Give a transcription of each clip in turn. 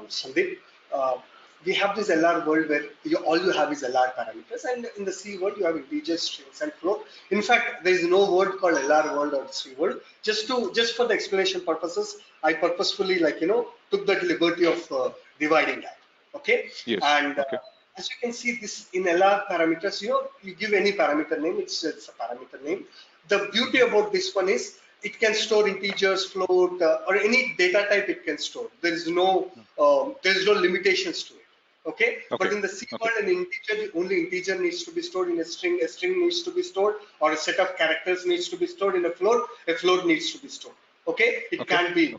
Sandeep, we have this LR world where all you have is LR parameters, and in the C world you have integers, strings, and float. In fact, there is no word called LR world or C world. Just for the explanation purposes, I purposefully took that liberty of dividing that. Okay. Yes. And okay. As you can see, this in LR parameters, you give any parameter name, it's a parameter name. The beauty about this one is it can store integers, float, or any data type it can store. There is no limitations to it. Okay? But in the C world, an integer, only integer needs to be stored. In a string needs to be stored, or a set of characters needs to be stored. In a float needs to be stored. Okay? It can't be.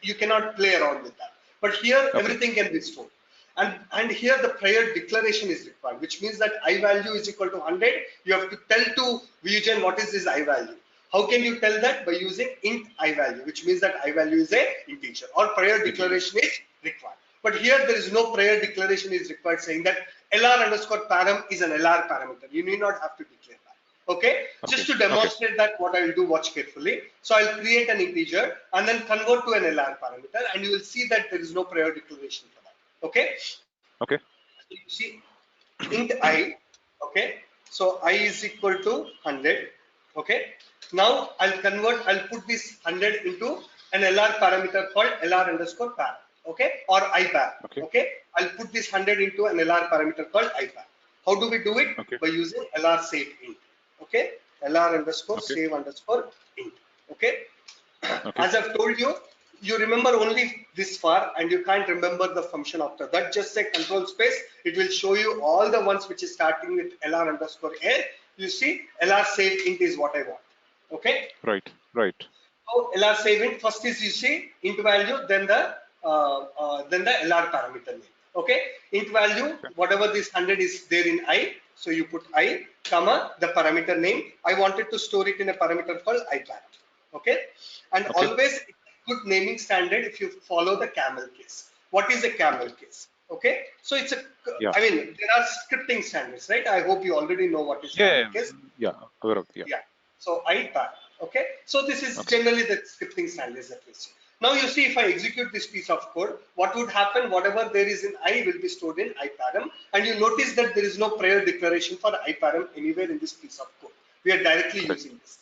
You cannot play around with that. But here, everything can be stored. And here the prior declaration is required, which means that I value is equal to 100. You have to tell to Vugen what is this I value. How can you tell that? By using int I value, which means that I value is a integer, or prior declaration is required. But here there is no prior declaration is required saying that LR underscore param is an LR parameter. You need not have to declare that. Okay? Just to demonstrate that, what I will do, watch carefully. So I'll create an integer and then convert to an LR parameter, and you will see that there is no prior declaration for that. Okay. Okay. So you see int I. Okay. So I is equal to 100. Okay. Now I'll put this 100 into an LR parameter called LR underscore param. Okay. Or IPAR. Okay. I'll put this 100 into an LR parameter called IPAR. How do we do it? By using LR save int. Okay. LR underscore save underscore int. Okay. As I've told you, you remember only this far and you can't remember the function after that. Just say control space. It will show you all the ones which is starting with LR underscore A. You see LR save int is what I want. Okay. Right. So LR save int, first is you see int value, then the LR parameter name. Okay. Int value, whatever this 100 is there in I. So you put I, comma, the parameter name. I wanted to store it in a parameter called IPAR. Okay. And always good naming standard if you follow the camel case. What is a camel case? Okay, so it's I mean, there are scripting standards, right? I hope you already know what is camel case. Aware of, So IPAR. Okay, so this is generally the scripting standards that we see. Now you see, if I execute this piece of code, what would happen? Whatever there is in I will be stored in IPARM, and you notice that there is no prior declaration for IPARM anywhere in this piece of code. We are directly using this.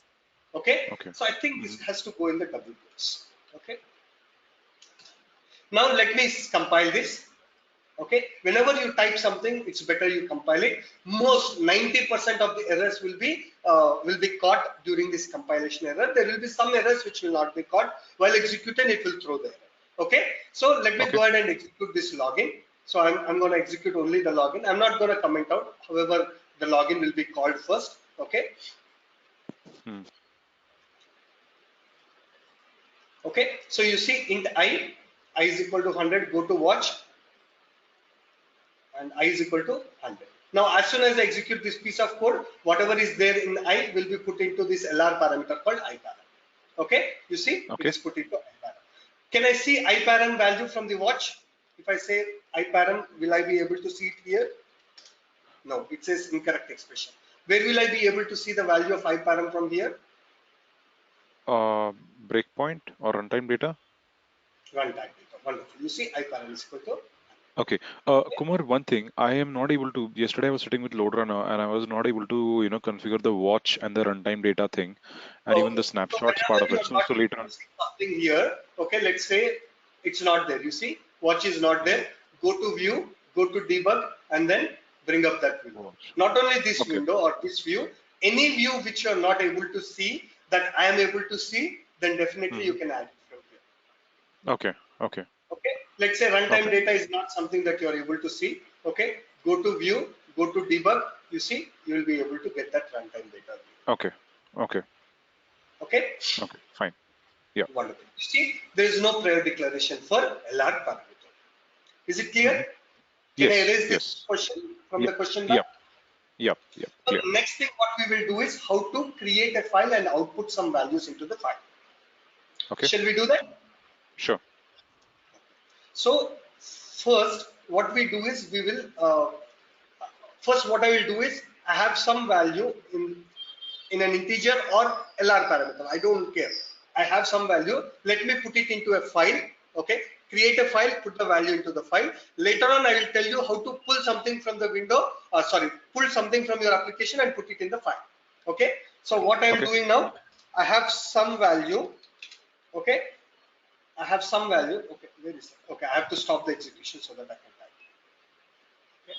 Okay? So I think this has to go in the double quotes. Okay. Now let me compile this. Okay. Whenever you type something, it's better you compile it. Most 90% of the errors will be caught during this compilation error. There will be some errors which will not be caught. While executing, it will throw the error. Okay. So let me go ahead and execute this login. So I'm going to execute only the login. I'm not going to comment out. However, the login will be called first. Okay. Okay, so you see int I is equal to 100, go to watch, and I is equal to 100. Now, as soon as I execute this piece of code, whatever is there in I will be put into this LR parameter called IPARM. Okay, you see, it is put into IPARM. Can I see IPARM value from the watch? If I say IPARM, will I be able to see it here? No, it says incorrect expression. Where will I be able to see the value of IPARM from here? Breakpoint or runtime data? Runtime data. Wonderful. You see IPARM is equal to. Okay. Kumar, one thing, I am not able to, yesterday I was sitting with LoadRunner and I was not able to, configure the watch and the runtime data thing and even the snapshots part of it. So later on. Something here, okay, let's say it's not there. You see, watch is not there. Go to view, go to debug, and then bring up that view. Not only this window or this view, any view which you are not able to see that I am able to see, then definitely you can add it from here. Okay. Let's say runtime data is not something that you are able to see. Okay. Go to view, go to debug. You see, you will be able to get that runtime data. Okay. Fine. Yeah. Wonderful. You see, there is no prior declaration for LR parameter. Is it clear? Can I erase this question from the question bar? Yeah. So the next thing what we will do is how to create a file and output some values into the file. Okay. Shall we do that? Sure. So first, what we do is we will first what I will do is I have some value in an integer or LR parameter. I don't care. I have some value. Let me put it into a file. Okay. create a file, put the value into the file. Later on, I will tell you how to pull something from the window, pull something from your application and put it in the file. Okay. So what I am Okay. doing now, I have some value. Okay. I have some value. Okay. Where is that? Okay. I have to stop the execution so that I can type. Okay.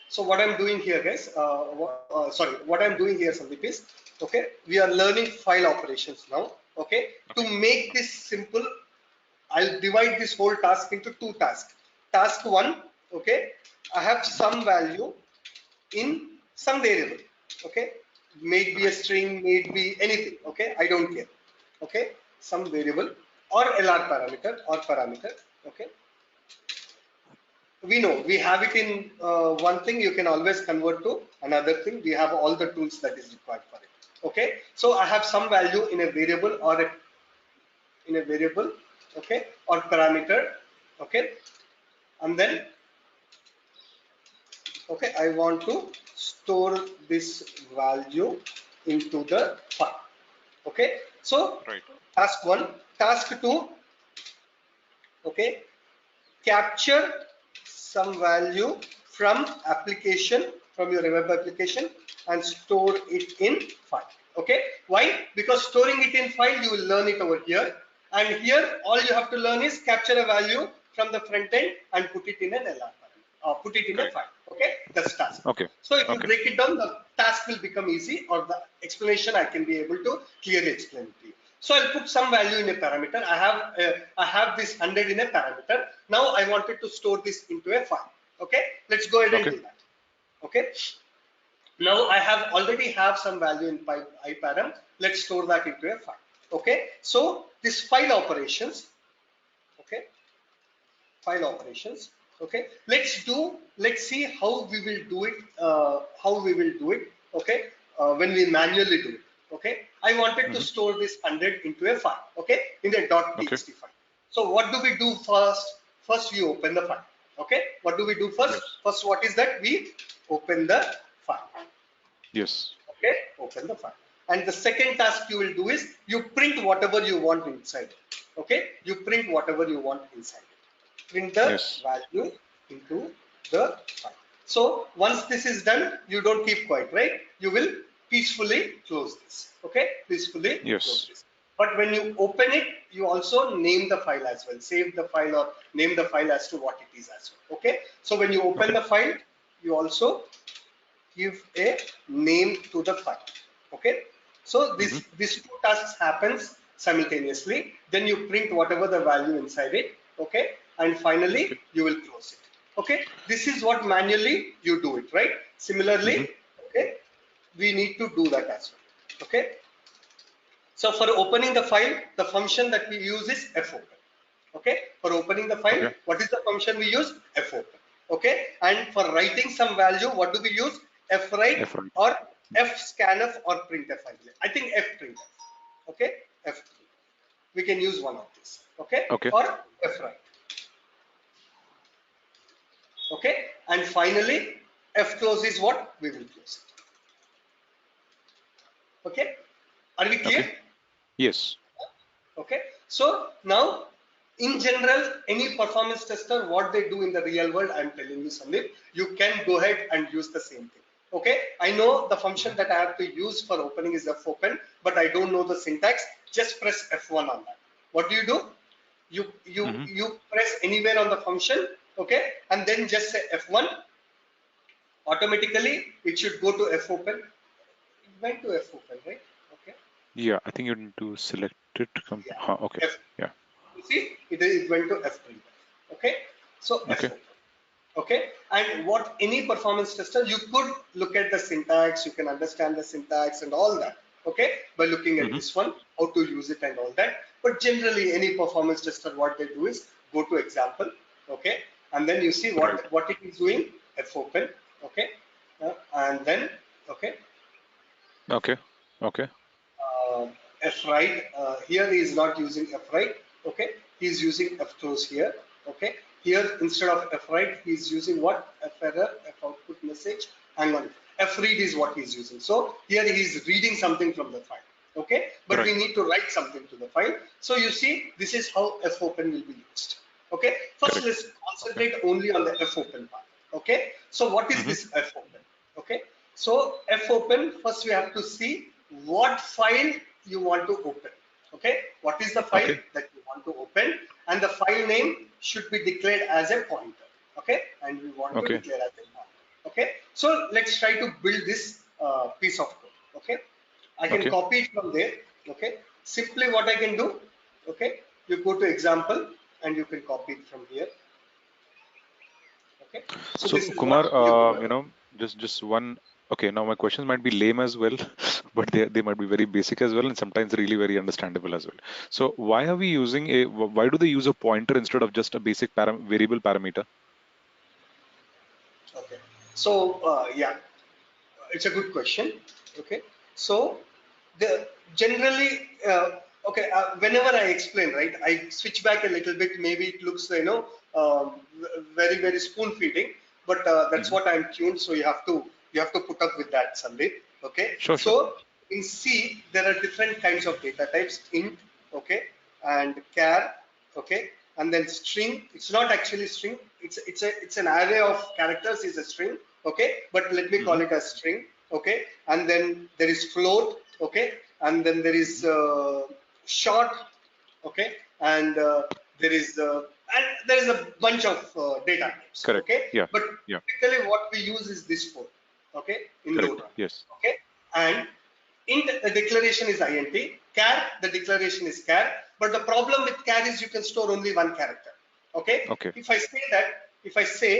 So what I'm doing here, guys, what I'm doing here, Sandeep, is, okay, we are learning file operations now. Okay. To make this simple, I'll divide this whole task into two tasks. Task one, okay, I have some value in some variable, okay, may be a string, may be anything, okay, I don't care, okay, some variable or LR parameter, okay. We know we have it in one thing, you can always convert to another thing. We have all the tools that is required for it, okay. So I have some value in a variable or okay, or parameter, okay, and then, okay, I want to store this value into the file, okay. So Right. task one, task two, okay, capture some value from application, from your web application, and store it in file. Okay, why? Because storing it in file, you will learn it over here, and here all you have to learn is capture a value from the front end and put it in an LR file, put it in a file. Okay, that's task. Okay. So if you Okay. break it down, the task will become easy, or the explanation I can be able to clearly explain it to you. So I'll put some value in a parameter. I have this 100 in a parameter. Now I wanted to store this into a file. Okay, let's go ahead and Okay. do that. Okay. Now I have already have some value in iparam. Let's store that into a file. Okay. So this file operations. Okay. File operations. Okay. Let's see how we will do it. Okay. When we manually do it. Okay. I wanted to store this 100 into a file. Okay. In a Okay. .txt file. So what do we do first? First we open the file. Okay. What do we do first? Yes. First, what is that? We open the file. Yes. Okay. Open the file. And the second task you will do is you print whatever you want inside. Okay. You print whatever you want inside. Print the Yes. value into the file. So once this is done, you don't keep quiet, right? You will peacefully close this. Okay, peacefully close Yes. this. But when you open it, you also name the file as well. Save the file or name the file as to what it is as well. Okay. So when you open Okay. the file, you also give a name to the file. Okay. So these two tasks happens simultaneously. Then you print whatever the value inside it. Okay. And finally you will close it. Okay. This is what manually you do it, right? Similarly, okay, we need to do that as well. Okay. So for opening the file, the function that we use is fopen. Okay. For opening the file, Okay. what is the function we use? Fopen. Okay. And for writing some value, what do we use? Fwrite Right. or fscanf or printf. I think fprintf. Okay. F. We can use one of these. Okay. Okay. Or fwrite. Okay. And finally, fclose is what? We will close it. Okay. Are we clear? Okay. Yes. Okay. So now, in general, any performance tester, what they do in the real world, I'm telling you, Sandeep, you can go ahead and use the same thing. Okay. I know the function that I have to use for opening is fopen, but I don't know the syntax. Just press F1 on that. What do? You press anywhere on the function, okay, and then just say F1. Automatically, it should go to fopen. It went to fopen, right? Okay. Yeah, I think you need to select it. Yeah. Okay. F. Yeah. You see, it went to fprintf. Okay. So Okay. fopen. Okay. And what any performance tester, you could look at the syntax, you can understand the syntax and all that. Okay. By looking at this one, how to use it and all that. But generally, any performance tester, what they do is go to example. Okay. And then you see Right. what it is doing. Fopen. Okay. And then, okay. Okay. Okay. Fwrite. Here he is not using fwrite. Okay, he is using fclose here. Okay, here instead of fwrite, he is using what? Ferror, foutput message. Hang on, fread is what he is using. So here he is reading something from the file. Okay, but Right. we need to write something to the file. So you see, this is how fopen will be used. Okay, first Correct. let's Okay. concentrate only on the fopen part. Okay, so what is Mm-hmm. this fopen? Okay, so fopen, first we have to see what file you want to open. Okay, what is the file Okay. that you want to open, and the file name should be declared as a pointer. Okay, and we want to Okay. declare as a pointer. Okay, so let's try to build this piece of code. Okay, I can Okay. copy it from there. Okay, simply what I can do. Okay, you go to example and you can copy it from here. Okay, so So this is what Kumar, you do. just one. Okay, now my questions might be lame as well, but they might be very basic as well, and sometimes really very understandable as well. So why are we using a? Why do they use a pointer instead of just a basic variable parameter? Okay, so yeah, it's a good question. Okay, so the generally okay, whenever I explain, right, I switch back a little bit. Maybe it looks very spoon feeding, but that's Hmm. what I'm tuned. So you have to put up with that, Sandeep. Okay, Sure, sure. so in C there are different kinds of data types: int, okay, and char, okay, and then string. It's not actually string. It's an array of characters is a string, okay, but let me Hmm. call it a string, okay, and then there is float, okay, and then there is Hmm. short, okay, and there is a bunch of data types, Correct. okay, Yeah. but Yeah. typically what we use is this code, okay, in Correct. LoadRunner, Yes. okay, and int the declaration is int, char the declaration is char, but the problem with char is you can store only one character. Okay, Okay. if I say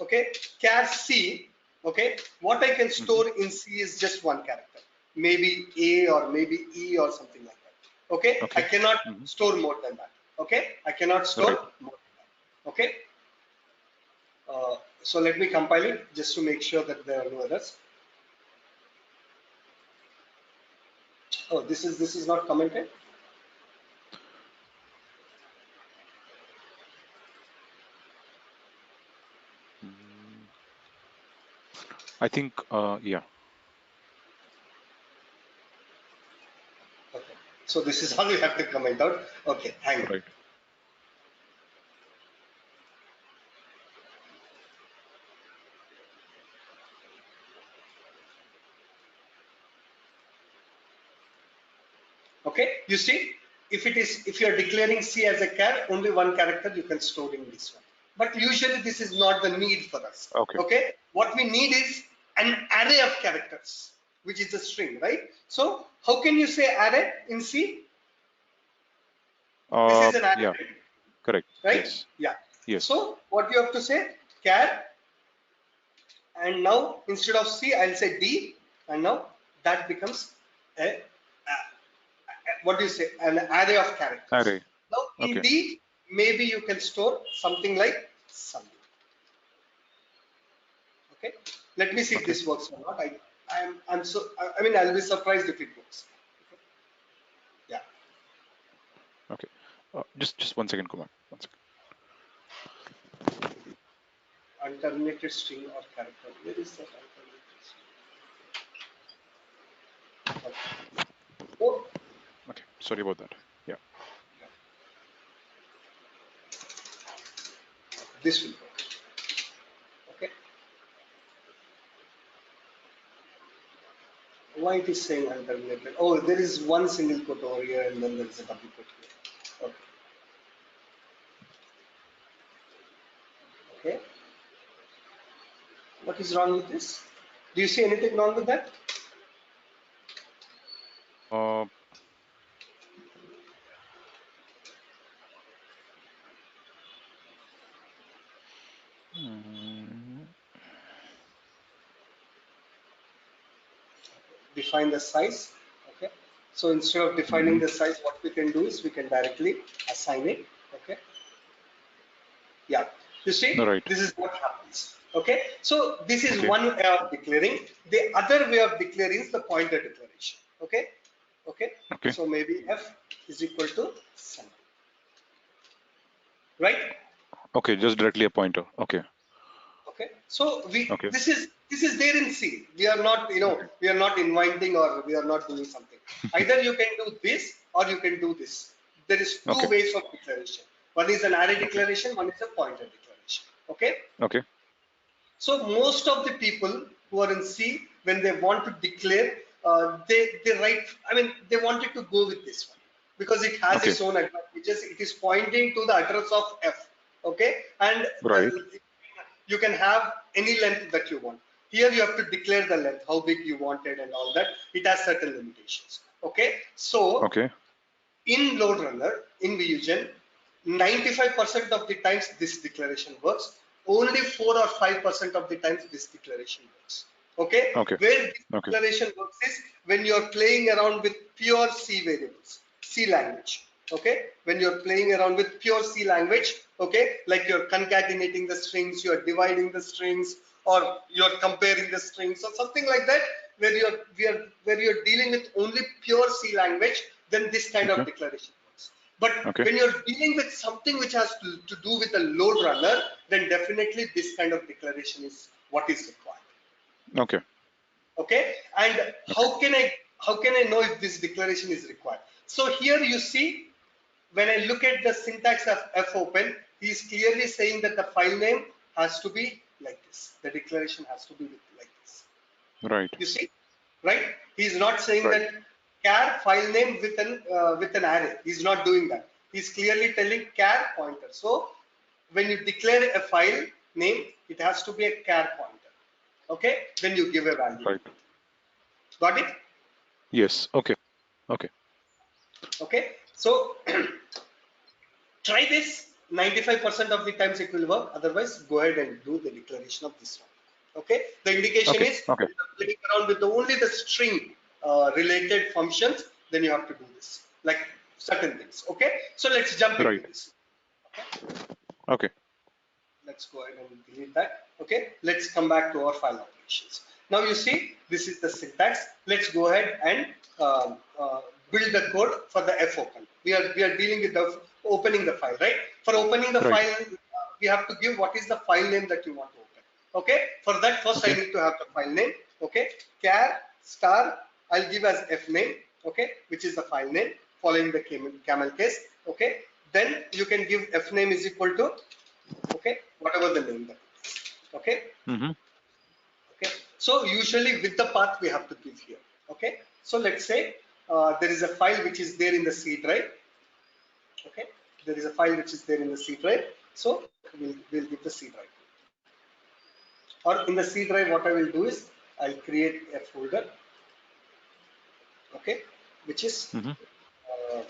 okay, char c, okay, what I can Hmm. store in C is just one character, maybe A or maybe E or something like that. Okay, I Okay. cannot Hmm. store more than that. Okay, I cannot store Right. more than that. Okay, so let me compile it just to make sure that there are no others. Oh, this is not commented. Mm, I think. Yeah. Okay, so this is all you have to comment out. Okay, hang on. Right. Okay, you see, if you are declaring C as a char, only one character you can store in this one, but usually this is not the need for us. Okay. Okay, what we need is an array of characters, which is a string, right? So how can you say array in C? This is an Yeah. array, Correct. right? Yes. Yeah, Yes. so what you have to say, char, and now instead of C I'll say D, and now that becomes what do you say, an array of characters. Array. Now in Okay. D, maybe you can store something like something. Okay, let me see if Okay. this works or not. I mean I'll be surprised if it works. Yeah, Okay. Just 1 second, Kumar. 1 second. alternated string or character. Where is that alternated string? Okay. Oh, Okay. Sorry about that. Yeah. this will work. Okay, why it is saying alternated? Oh, there is one single quote over here and then there is a double quote here. Okay, okay. What is wrong with this? Do you see anything wrong with that? Uh, mm, Define the size. Okay, so instead of defining mhm. the size, what we can do is we can directly assign it. Okay, yeah, you see, No, right. this is what happens. Okay, so this is Okay. one way of declaring. The other way of declaring is the pointer declaration. Okay, okay, Okay. so maybe f is equal to something, right? Okay. Just directly a pointer. Okay. Okay, Okay, so Okay. this is there in C. We are not, Okay. we are not inventing or we are not doing something. Either you can do this or you can do this. There is two Okay. ways of declaration. One is an array Okay. declaration, one is a pointer declaration. Okay, Okay. so most of the people who are in C, when they want to declare, they write. I mean, they wanted to go with this one because it has Okay. its own advantages. It is pointing to the address of F. Okay, and Right. you can have any length that you want. Here you have to declare the length, how big you want it, and all that. It has certain limitations. Okay, so Okay. in LoadRunner, in Vusion, 95% of the times this declaration works. Only 4 or 5% of the times this declaration works. Okay, Okay. where this Okay. declaration works is when you're playing around with pure C variables, C language. Okay, when you're playing around with pure C language, okay, like you're concatenating the strings, you're dividing the strings, or you're comparing the strings, or something like that, where you're dealing with only pure C language, then this kind Okay. of declaration works. But Okay. when you're dealing with something which has to do with a load runner, then definitely this kind of declaration is what is required. Okay. Okay, and Okay. how can I know if this declaration is required? So here you see, when I look at the syntax of fopen, he is clearly saying that the file name has to be like this. The declaration has to be like this. Right. You see, right? He's not saying Right. that char file name with an array. He's not doing that. He's clearly telling char pointer. So when you declare a file name, it has to be a char pointer. Okay, then you give a value. Right. Got it? Yes. Okay. Okay. Okay, so try this. 95% of the times it will work. Otherwise, go ahead and do the declaration of this one. Okay, the indication Okay. is Okay. when you're playing around with only the string related functions, then you have to do this, like certain things. Okay, so let's jump into Right. this. Okay. Let's go ahead and delete that. Okay, let's come back to our file operations. Now you see, this is the syntax. Let's go ahead and build the code for the fopen. We are dealing with the opening the file, right? For opening the Right. file, we have to give what is the file name that you want to open. Okay, for that first I Okay. need to have the file name. Okay, char star, I'll give as f name. Okay, which is the file name following the camel case. Okay, then you can give f name is equal to, okay, whatever the name that is. Okay, Mm-hmm. okay, so usually with the path we have to give here. Okay, so let's say there is a file which is there in the C drive. Okay, there is a file which is there in the C drive, so we'll give the C drive, or in the C drive what I will do is I'll create a folder, okay, which is Mm-hmm. uh,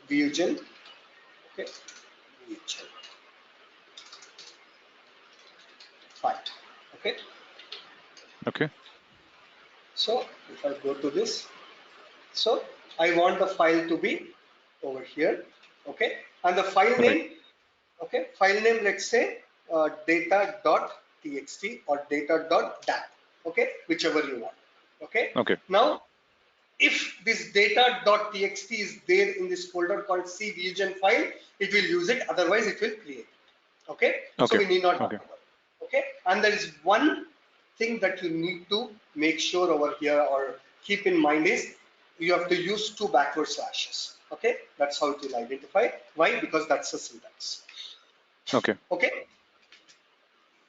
Vugen. Okay, Vugen file. Okay, Okay. so if I go to this, so I want the file to be over here. Okay, and the file Right. name, okay, file name, let's say data.txt or data.dat. Okay, whichever you want. Okay, Okay. now if this data.txt is there in this folder called C Vugen file, it will use it, otherwise it will create it. Okay, so Okay. we need not have Okay. to worry. Okay, and there is one thing that you need to make sure over here or keep in mind is you have to use 2 backward slashes. Okay, that's how it will identify. Why? Because that's the syntax. Okay. Okay,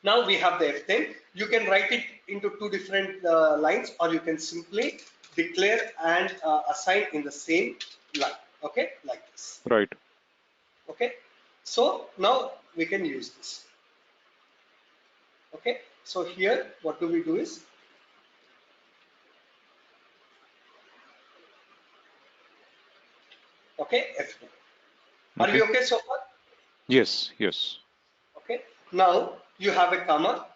now we have the f10. You can write it into 2 different lines, or you can simply declare and assign in the same line. Okay, like this. Right. Okay, so now we can use this. Okay, so here what do we do is, okay, f10. Are we Okay. okay so far? Yes. Yes. Okay, now you have a comma,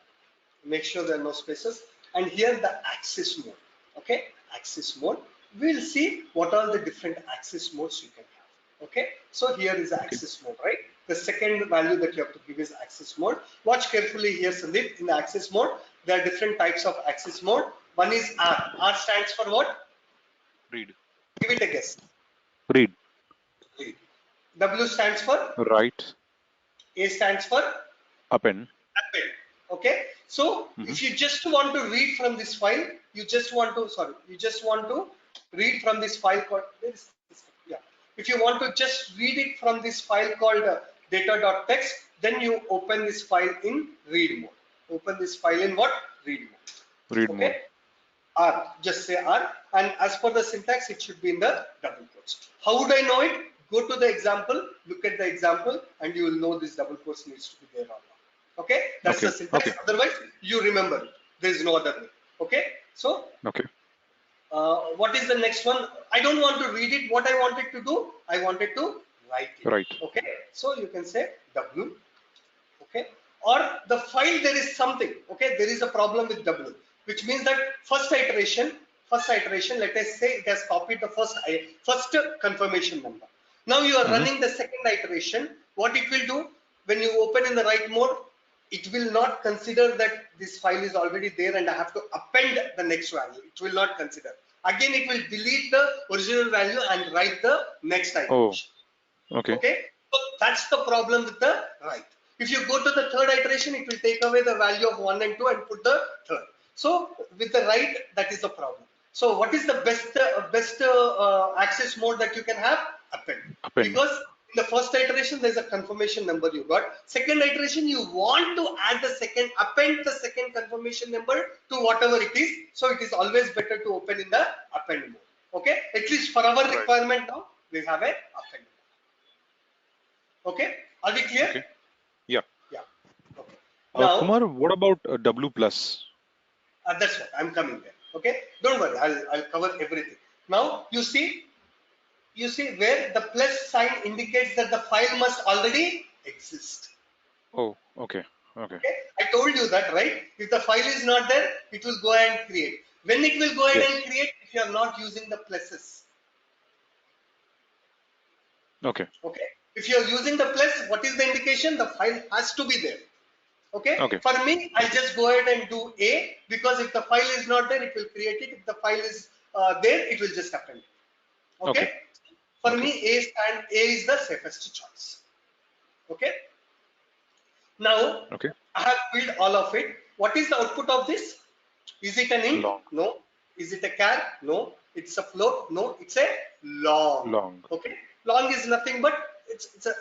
make sure there are no spaces, and here the axis mode. Okay, axis mode, we'll see what are the different axis modes you can have. Okay, so here is the Okay. axis mode, right? The second value that you have to give is axis mode. Watch carefully here, Sandeep. In the axis mode there are different types of axis mode. One is R stands for what? Read. Give it a guess. Read. Read. W stands for, Right. A stands for Append. append. Okay, so Hmm. if you just want to read from this file, you just want to read from this file called yeah. If you want to just read it from this file called data.txt, then you open this file in read mode. Open this file in what? Read Read mode. mode. Okay, R, just say R, and as per the syntax, it should be in the double quotes. How would I know it? Go to the example, look at the example, and you will know this double quotes needs to be there or not. Okay, that's the Okay. syntax. Okay. Otherwise, you remember it. There is no other way. Okay, so Okay. what is the next one? I don't want to read it. What I wanted to do, I wanted to write it. Right. Okay, so you can say W. Okay, or the file there is something. Okay, there is a problem with W, which means that first iteration, let us say it has copied the first confirmation number. Now you are Hmm. running the second iteration. What it will do when you open in the write mode, it will not consider that this file is already there and I have to append the next value. It will not consider. Again, it will delete the original value and write the next Oh. iteration. Okay. Okay, so that's the problem with the write. If you go to the third iteration, it will take away the value of 1 and 2 and put the third. So with the write, that is the problem. So what is the best access mode that you can have? Append. Append. Because in the first iteration, there's a confirmation number you got. Second iteration, you want to add the second, append the second confirmation number to whatever it is. So it is always better to open in the append mode. Okay, at least for our Right. requirement now, we have a append. Okay, are we clear? Okay. Yeah. Yeah. Okay. Now, Kumar, what about W plus? that's what I'm coming there. Okay, don't worry, I'll cover everything. Now you see where the plus sign indicates that the file must already exist. Oh, okay. Okay. Okay, I told you that, right? If the file is not there, it will go ahead and create. When it will go ahead Yes. and create, if you are not using the pluses. Okay. Okay, if you are using the plus, what is the indication? The file has to be there. Okay, Okay. for me, I'll just go ahead and do A, because if the file is not there, it will create it. If the file is there, it will just append it. Okay. Okay, for Okay. me, A is the safest choice. Okay, now Okay. I have built all of it. What is the output of this? Is it an int? Long. No. Is it a char? No. It's a float? No. It's a long. Long. Okay, long is nothing but it's a,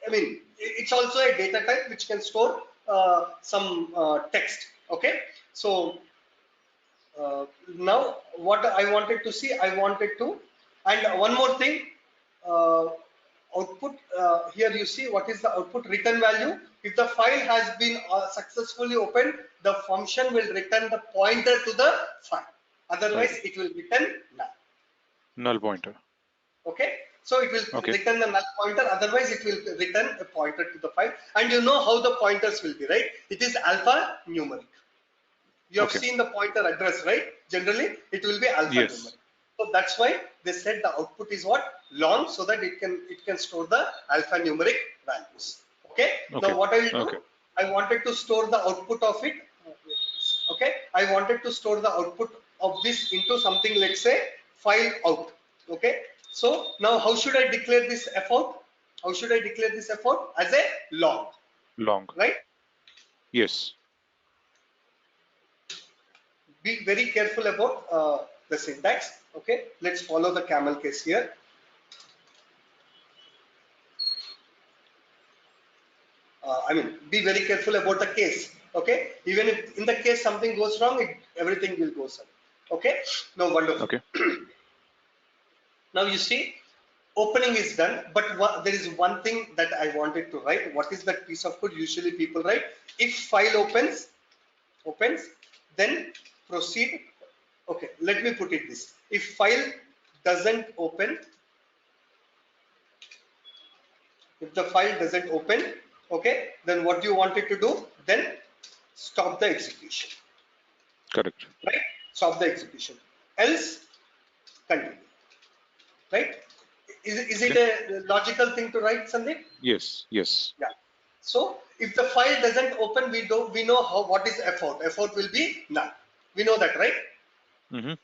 I mean, it's also a data type which can store some text. Okay, so now what I wanted to see, and one more thing, uh, output, here you see what is the output return value. If the file has been successfully opened, the function will return the pointer to the file. File. Otherwise, it will return null. Null pointer. Okay, so it will Okay. return the null pointer. Otherwise, it will return a pointer to the file. And you know how the pointers will be, right? It is alphanumeric. You have Okay. seen the pointer address, right? Generally, it will be Yes. alphanumeric. So that's why they said the output is what? Long, so that it can store the alphanumeric values. Okay. Okay. Now what I will Okay. do? I wanted to store the output of it. Okay. I wanted to store the output of this into something. Let's say file out. Okay. So now how should I declare this f out? How should I declare this f out? As a long, Long. right? Yes. Be very careful about the syntax. Okay, let's follow the camel case here. I mean, be very careful about the case. Okay, even if in the case something goes wrong, everything will go wrong. Okay, no, wonderful. Okay. Now you see, opening is done, but there is one thing that I wanted to write. What is that piece of code? Usually people write, if file opens, then proceed. Okay, let me put it this. If file doesn't open, if the file doesn't open, okay, then what you wanted to do? Then stop the execution, Correct. right? Stop the execution. Else, continue, right? Is it Okay. a logical thing to write, Sandeep? Yes. Yes. Yeah. So if the file doesn't open, we know what is f out. F out will be null. We know that, right? Mm-hmm.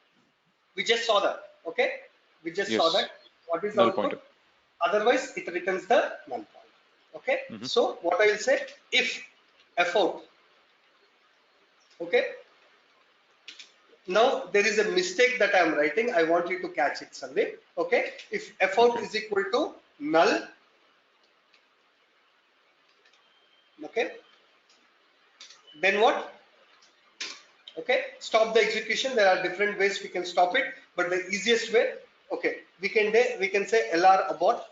We just saw that. Okay. We just saw Yes. that. What is the Null output? pointer. Otherwise, it returns the null point. Okay. Mm-hmm. So what I will say, if f out Okay. Now there is a mistake that I am writing. I want you to catch it, Sandeep. Okay. If effort is equal to null, okay, then what? Okay, stop the execution. There are different ways we can stop it, but the easiest way, okay, we can say lr abort.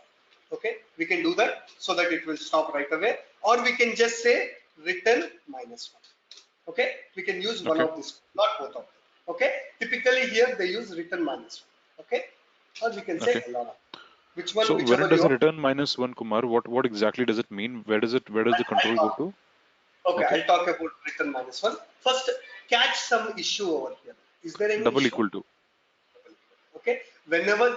Okay, we can do that so that it will stop right away, or we can just say return -1. Okay, we can use one Okay. of these, not both of them. Okay, typically here they use return -1. Okay, or we can say Okay. lr, which one, So when whichever it does you a want. return -1, Kumar, what exactly does it mean? Where does the control go to? Okay, Okay. I'll talk about return -1 first. Catch some issue over here. Is there any Double issue? equal to. Okay, whenever,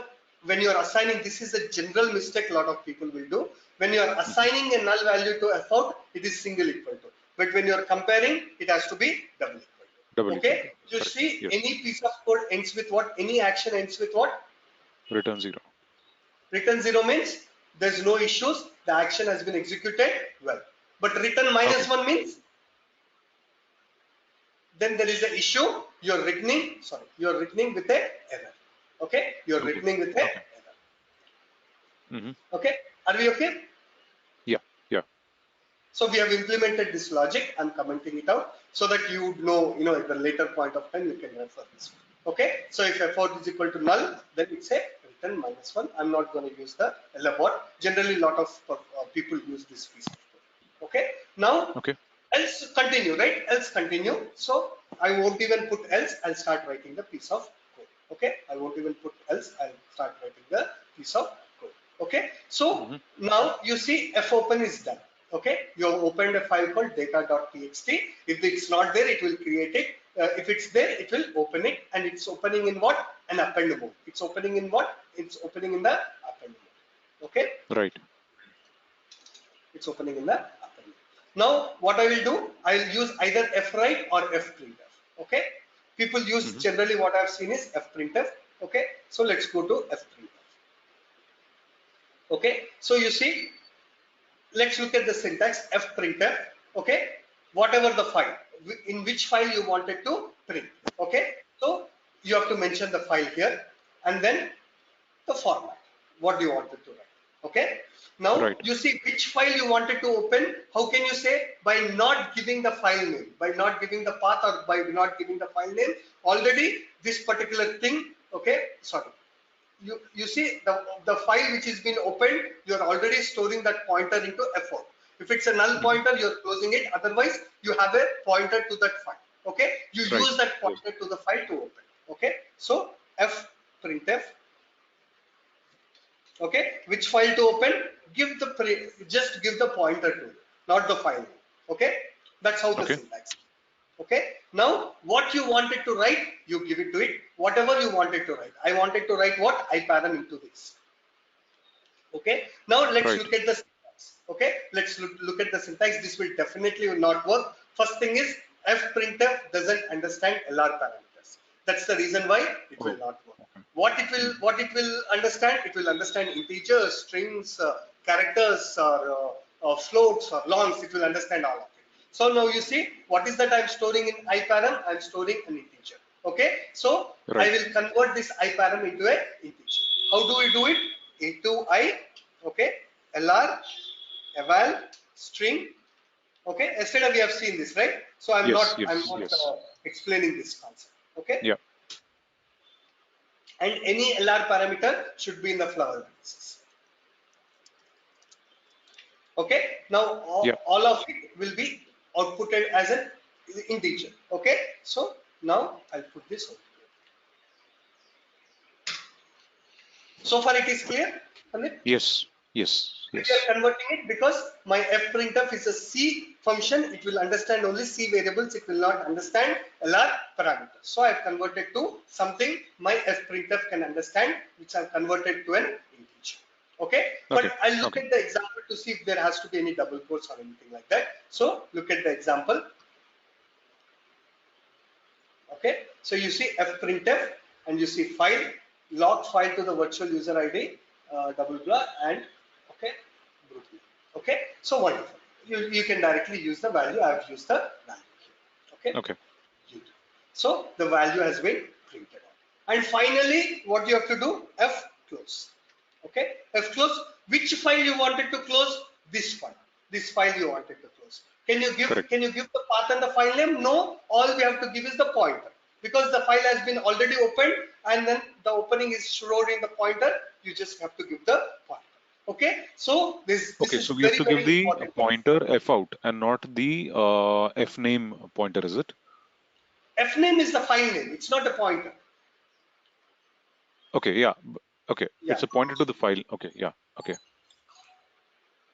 when you are assigning, this is a general mistake a lot of people will do. When you are Mhm. assigning a null value to effort, it is single equal to, but when you are comparing, it has to be double equal to. Double Okay, equal to. you Correct. see, Yes. any piece of code ends with what? Any action ends with what? Return 0. Return 0 means there's no issues, the action has been executed well. But return Okay. -1 means then there is an issue, you're returning, sorry, you're returning with a error. Okay, you're Okay. returning with a Okay. error. Hmm. Okay, are we okay? Yeah. Yeah. So we have implemented this logic. I'm commenting it out so that you would know, at the later point of time, you can refer this. Okay. So if effort is equal to null, then it's a return -1. I'm not going to use the labort. Generally, a lot of people use this piece of code. Okay. Now, Okay. else continue, right? Else continue. So I won't even put else. I'll start writing the piece of code. Okay. I won't even put else. I'll start writing the piece of code. Okay. So Hmm. now you see fopen is done. Okay, you have opened a file called data.txt. If it's not there, it will create it. If it's there, it will open it, and it's opening in what? An append mode. It's opening in what? It's opening in the append mode. Okay, Right. it's opening in the append mode. Now, what I will do, I will use either fwrite or fprintf. Okay, people use Hmm. generally what I've seen is fprintf. Okay, so let's go to fprintf. Okay, so you see, let's look at the syntax fprintf. Okay, whatever the file, in which file you wanted to print. Okay, so you have to mention the file here, and then the format, what do you wanted to write. Okay, now Right. you see which file you wanted to open. How can you say? By not giving the file name, by not giving the path, or by not giving the file name. Already this particular thing, okay, sorry, you see the file which is been opened, you're already storing that pointer into effort. If it's a null Hmm. pointer, you're closing it. Otherwise, you have a pointer to that file. Okay, you Right. use that Yes. pointer to the file to open. Okay, so f printf. Okay, which file to open? Give the just give the pointer to it, not the file name. Okay, that's how the Okay. syntax. Okay, now what you wanted to write, you give it to it. Whatever you wanted to write, I wanted to write what? I param into this. Okay, now let's Right. look at the syntax. Okay, let's look at the syntax. This will definitely not work. First thing is fprintf doesn't understand lr parameters. That's the reason why it will Oh. not work. Okay. Hmm. What it will understand? It will understand integers, strings, characters, or floats or longs. It will understand all of it. So now you see, what is that I'm storing in iparam? I'm storing an integer. Okay, so I Right. will convert this iparam into a integer. How do we do it? Into I, okay, lr eval string. Okay, yesterday we have seen this, right? So i'm not Yes. i'm Yes. not Yes. explaining this concept. Okay, Yeah. and any lr parameter should be in the flower basis. Okay, now Yeah. all of it will be outputted as an integer. Okay, so now I'll put this over here. So far it is clear, Amit? Yes. Yes. We are Yes. converting it because my fprintf is a C function. It will understand only C variables. It will not understand LR parameters. So I have converted to something my fprintf can understand, which I have converted to an integer. Okay, Okay. but I'll look Okay. at the example to see if there has to be any double quotes or anything like that. So look at the example. Okay, so you see fprintf, and you see file, log file to the virtual user ID, double blah, and okay, group name. Okay, so wonderful. You can directly use the value. I have used the value here. Okay, Okay. So the value has been printed out. And finally, what you have to do? F close. Okay, F close. Which file you wanted to close? This file. This file you wanted to close. Can you give Correct. the path and the file name? No. All we have to give is the pointer, because the file has been already opened and then the opening is stored in the pointer. You just have to give the pointer. Okay, so this Okay, is so we have very, to give very the important. pointer f out and not the f name pointer, is it? F name is the file name. It's not a pointer. Okay, yeah. Okay, Yeah. it's a pointer to the file. Okay, yeah. Okay,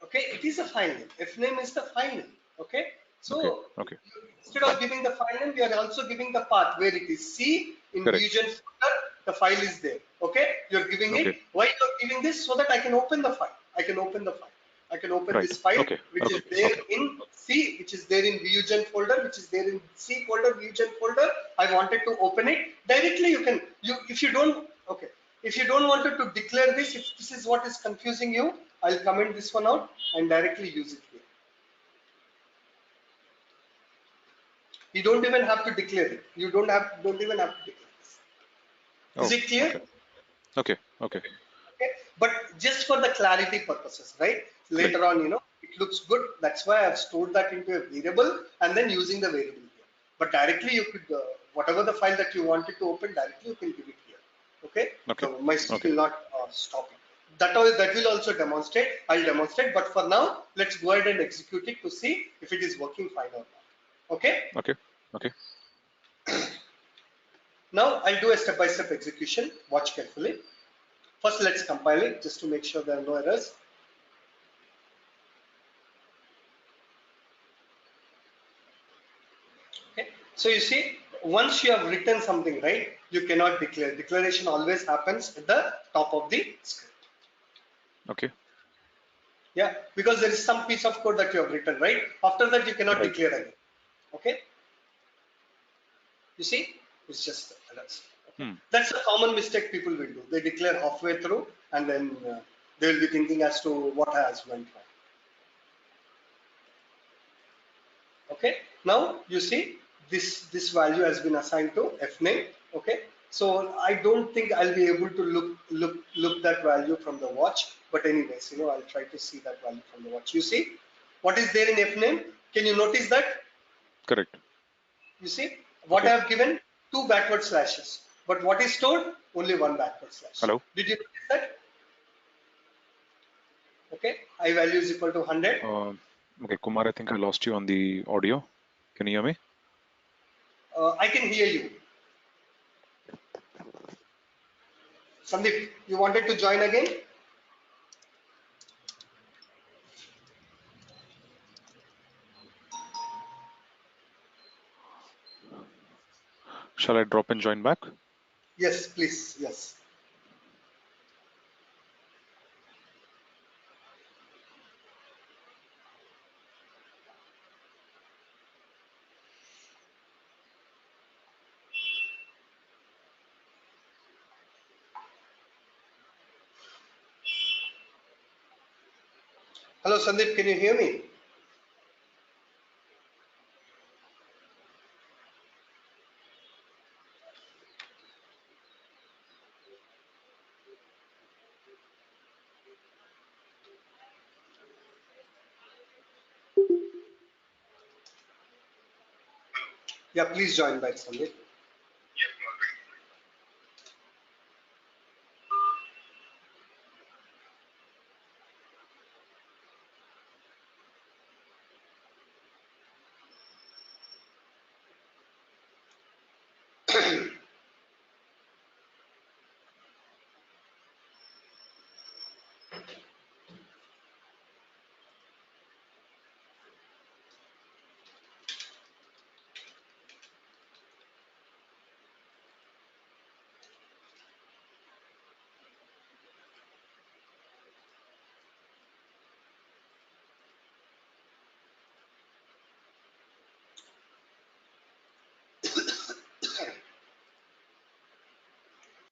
Okay, it is a file name. F name is the file name. Okay, okay, so okay. instead of giving the file name, we are also giving the path where it is C in Correct. Fusion folder. The file is there. Okay, you're giving it. Okay, Why you're giving this? So that I can open the file. I can open the file. I can open right. this file Okay, which is okay, there okay. in C, which is there in Fusion folder, which is there in C folder, Fusion folder. I wanted to open it directly. You can. If you don't. Okay. If you don't want to declare this, if this is what is confusing you, I'll comment this one out and directly use it here. You don't even have to declare it. You don't even have to declare this. Is Oh, it clear? okay, okay, okay. Okay. But just for the clarity purposes, right? Correct. Later on, it looks good. That's why I've stored that into a variable and then using the variable here. But directly you could, whatever the file that you wanted to open, directly you can give it here. Okay. Okay, So my screen okay. will not stop it. That will also demonstrate. I'll demonstrate. But for now, let's go ahead and execute it to see if it is working fine or not. Okay. Okay, okay. Now I'll do a step-by-step execution. Watch carefully. First, let's compile it just to make sure there are no errors. Okay. So you see, once you have written something, right, you cannot declare. Declaration always happens at the top of the script. Okay, Yeah, because there is some piece of code that you have written, right? After that, you cannot right. declare again. Okay. You see, it's just errors. Okay. Hmm. That's a common mistake people will do. They declare halfway through, and then they will be thinking as to what has went wrong. Okay, now you see this value has been assigned to f name. Okay, so I don't think I'll be able to look that value from the watch, but anyways, I'll try to see that value from the watch. You see what is there in f name? Can you notice that? Correct. You see what I Okay. have given? Two backward slashes, but what is stored? Only one backward slash. Hello. Did you notice that? Okay, I value is equal to 100. Okay, Kumar, I think I lost you on the audio. Can you hear me? I can hear you. Sandeep, you wanted to join again? Shall I drop and join back? Yes, please. Yes. Hello, Sandeep, can you hear me? Yeah, please join back, Sandeep.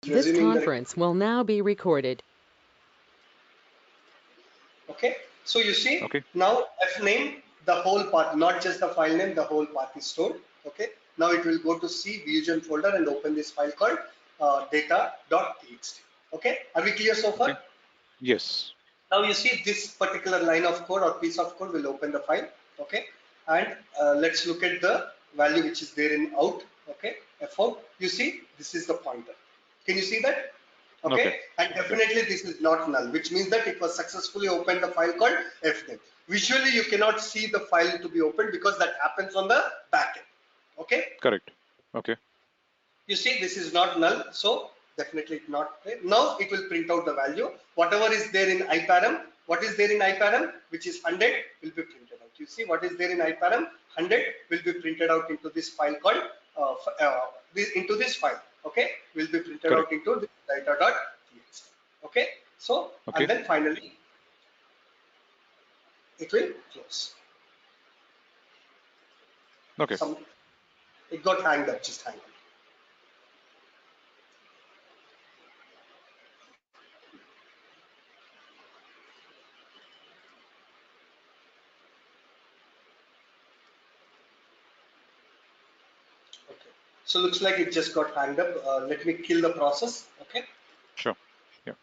This Resuming the conference will now be recorded. okay. So you see Okay. now f name, the whole path, not just the file name, the whole path is stored. Okay. Now it will go to C Fusion folder and open this file called data.txt. Okay, are we clear so far? Okay. Yes. Now you see this particular line of code or piece of code will open the file. Okay, and let's look at the value which is there in out. Okay, F out. You see this is the pointer. Can you see that? Okay. Okay, and Okay. definitely this is not null, which means that it was successfully opened the file called fdim. Visually you cannot see the file to be opened because that happens on the backend. Okay, Correct. Okay. you see this is not null, so definitely it's not there. Now it will print out the value. Whatever is there in iparam, what is there in iparam, which is 100, will be printed out. You see what is there in iparam, 100 will be printed out into this file called into this file. Okay, will be printed out Correct. into this data.txt. Okay, so and Okay. then finally it will close. Okay. Some it got hanged up. Just hang on. Okay. So looks like it just got hanged up. Let me kill the process. Okay. Sure. Yeah.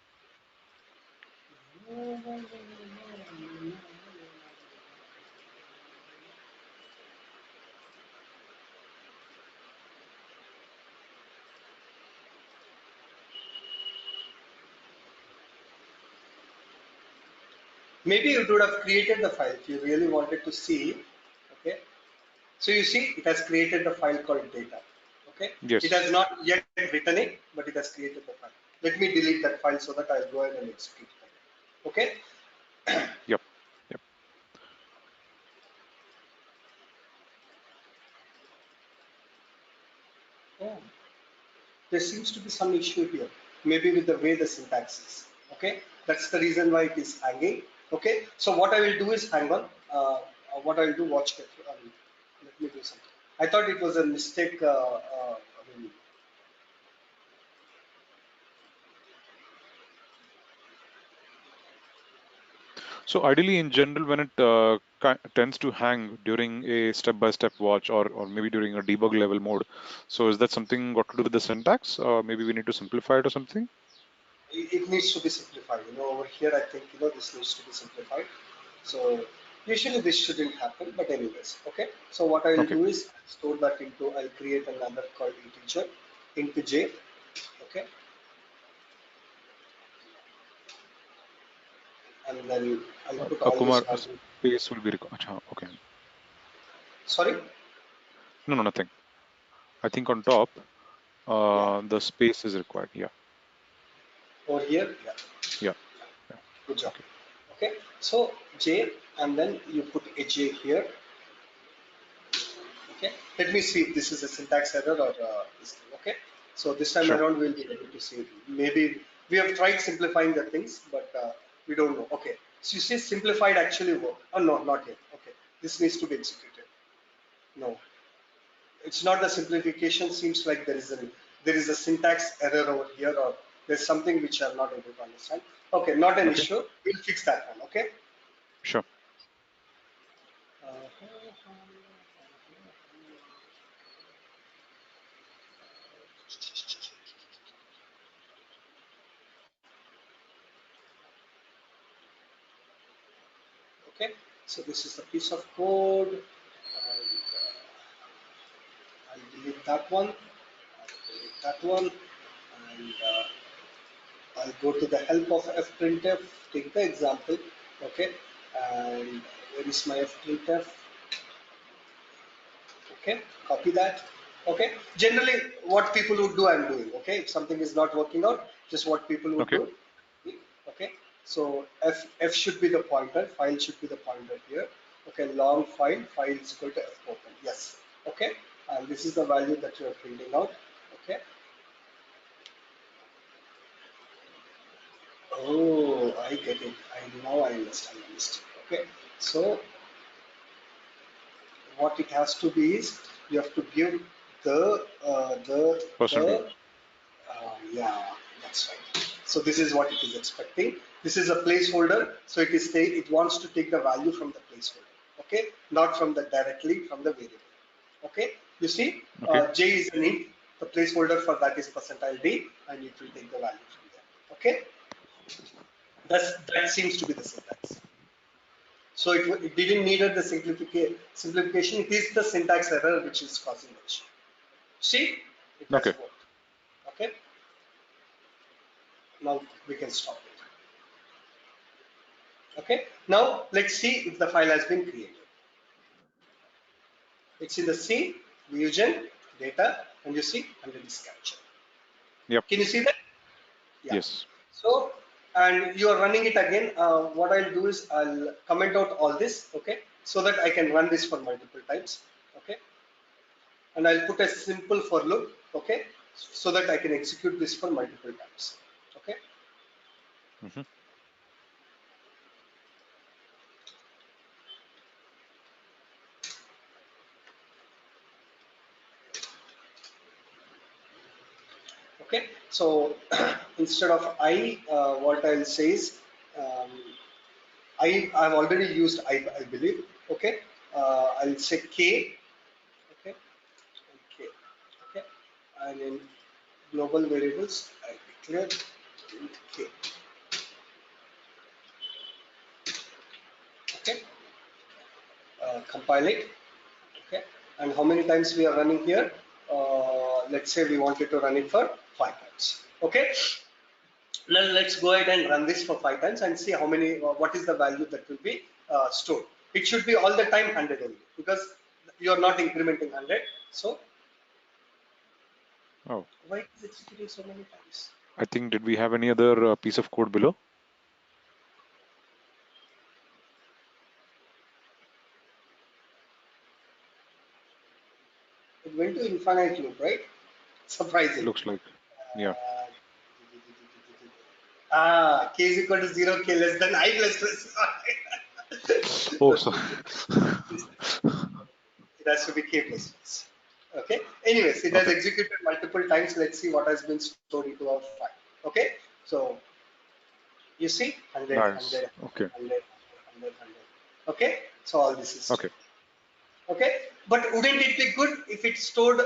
Maybe you would have created the file if you really wanted to see. Okay. So you see, it has created the file called data. Okay. It Yes. has not yet written it, but it has created the file. Let me delete that file so that I'll go ahead and execute it. Okay. Yep. Yep. Oh, there seems to be some issue here. Maybe with the way the syntax is. Okay. That's the reason why it is hanging. Okay. So what I will do is hang on. What I will do, watch it. Let me do something. I thought it was a mistake. I mean, So ideally, in general, when it tends to hang during a step-by-step watch or maybe during a debug level mode, so is that something got to do with the syntax, or maybe we need to simplify it or something? it needs to be simplified. Over here, I think this needs to be simplified. So usually this shouldn't happen, but anyways, okay. So what I will Okay. do is store that into. I'll create another called integer into j. Okay, and then I'll put all this Kumar, value. space will be required. Okay. Sorry. No, no, nothing. I think on top, Yeah. the space is required. Yeah. Over here. Yeah. Yeah. Yeah. Good job. Okay. Okay. So j, and then you put a j here. Okay, let me see if this is a syntax error or this thing. Okay, so this time Sure. around we'll be able to see it. Maybe we have tried simplifying the things, but we don't know. Okay, so you see simplified actually work. Oh no, not yet. Okay, this needs to be executed. No, it's not the simplification. Seems like there is a syntax error over here, or there's something which I'm not able to understand. Okay, not an Okay. issue. We'll fix that one. Okay. Sure. Uh, okay, so this is the piece of code. And, I'll delete that one. I'll delete that one. And I'll go to the help of fprintf, take the example. Okay. And where is my fprintf? Okay. Copy that. Okay. Generally, what people would do, I'm doing. Okay. If something is not working out, just what people would Okay. do. Okay. So f should be the pointer. File should be the pointer here. Okay. Long file is equal to f open. Yes. Okay. And this is the value that you are printing out. Okay. Oh, I get it. I understand. Okay, so what it has to be is you have to give Percentage. the yeah, that's right. So this is what it is expecting. This is a placeholder, so it wants to take the value from the placeholder. Okay, not from the directly from the variable. Okay, you see, Okay. J is an int. The placeholder for that is percentile D, and it will take the value from there. Okay, that seems to be the syntax. So it didn't need the simplification. It is the syntax error which is causing the issue. See, it has Okay. worked. Okay, now we can stop it. Okay, now let's see if the file has been created. It's in the C, Fusion, data, and you see under this capture. Yep. Can you see that? Yeah. Yes. So, and you are running it again. What I'll do is I'll comment out all this, okay, so that I can run this for multiple times, okay. And I'll put a simple for loop, okay, so that I can execute this for multiple times, okay. Hmm. Okay, so instead of I, what I'll say is um, I've already used I believe. Okay, I'll say K. Okay, K. Okay, and in global variables I declare int K. Okay, compile it. Okay, and how many times we are running here? Let's say we wanted to run it for 5 times. Okay, now let's go ahead and run this for 5 times and see how many, what is the value that will be stored. It should be all the time 100 only because you are not incrementing 100. So Oh, why is it executing so many times? I think, did we have any other piece of code below? It went to infinite loop, right? Surprising. Looks like. Yeah. K is equal to 0, K less than I plus Oh, plus. so. It has to be K plus plus. Okay. Anyways, it has Okay. executed multiple times. Let's see what has been stored into our file. Okay. So you see 100, Nice. 100, Okay. 100, 100, 100. Okay. So all this is stored. Okay. Okay. But wouldn't it be good if it stored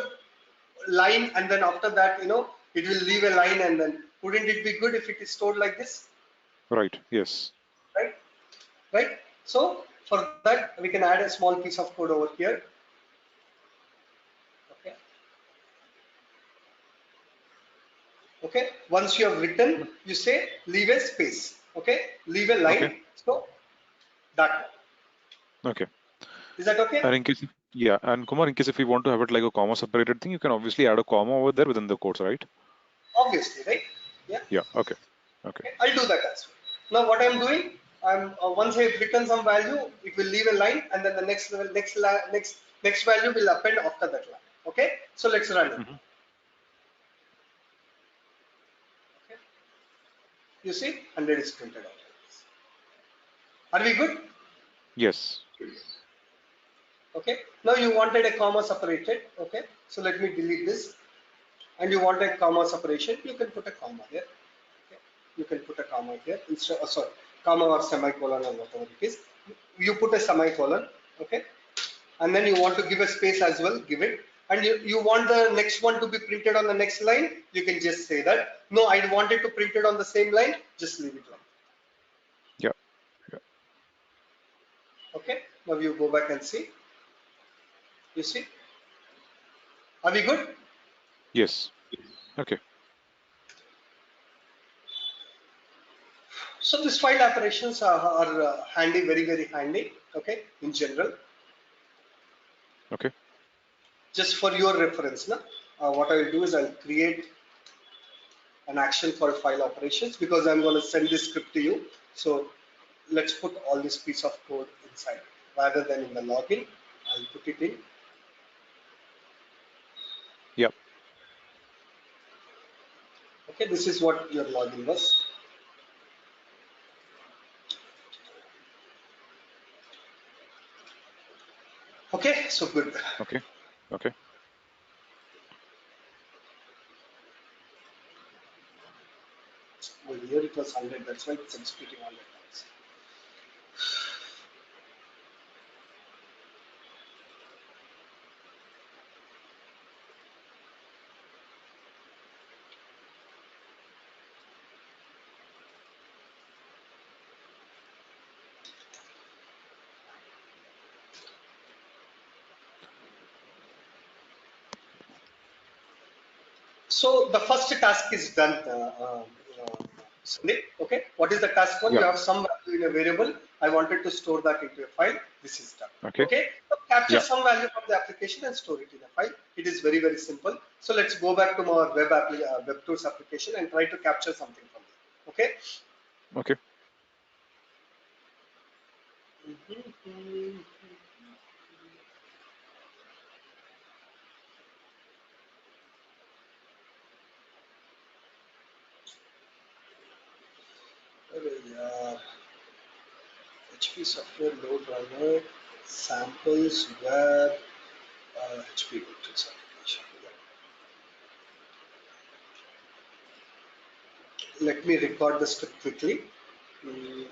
line and then after that, it will leave a line and then wouldn't it be good if it is stored like this? Right. Yes. Right? Right? So for that, we can add a small piece of code over here. Okay. Okay, once you have written, you say leave a space. Okay, leave a line. Okay. So that one. Okay. Is that okay? And in case, yeah, and Kumar, in case if we want to have it like a comma separated thing, you can obviously add a comma over there within the codes, right? Obviously, right? Yeah. Yeah. Okay. Okay. Okay, I'll do that as well. Now what I'm doing, I'm once I've written some value, it will leave a line, and then the next level, next value will append after that line. Okay, so let's run it. Hmm. Okay, you see, 100 is printed out. Are we good? Yes. Okay, now you wanted a comma separated. Okay, so let me delete this. And you want a comma separation, you can put a comma here. Okay. You can put a comma here instead, sorry, comma or semicolon or whatever it is. You put a semicolon, okay, and then you want to give a space as well, give it. And you want the next one to be printed on the next line, you can just say that. No, I want it to print it on the same line, just leave it like Yeah. Yeah. that. Okay, now you go back and see. You see, are we good? Yes. Okay. So these file operations are handy, very, very handy, okay, in general. Okay. Just for your reference, what I will do is I'll create an action for file operations because I'm going to send this script to you. So let's put all this piece of code inside rather than in the login. I'll put it in. Yep. Okay, this is what your login was. Okay, so good. Okay. Okay. Well, here it was 100, that's why it's executing 100 times. So the first task is done, Sandeep. Okay, what is the task one? Yeah. You have some value in a variable. I wanted to store that into a file. This is done. Okay. Okay, so capture Yeah. some value from the application and store it in a file. It is very, very simple. So let's go back to our web tools application and try to capture something from there. Okay. Okay. HP software load runner samples web HP tools application. Let me record the script quickly. Mm,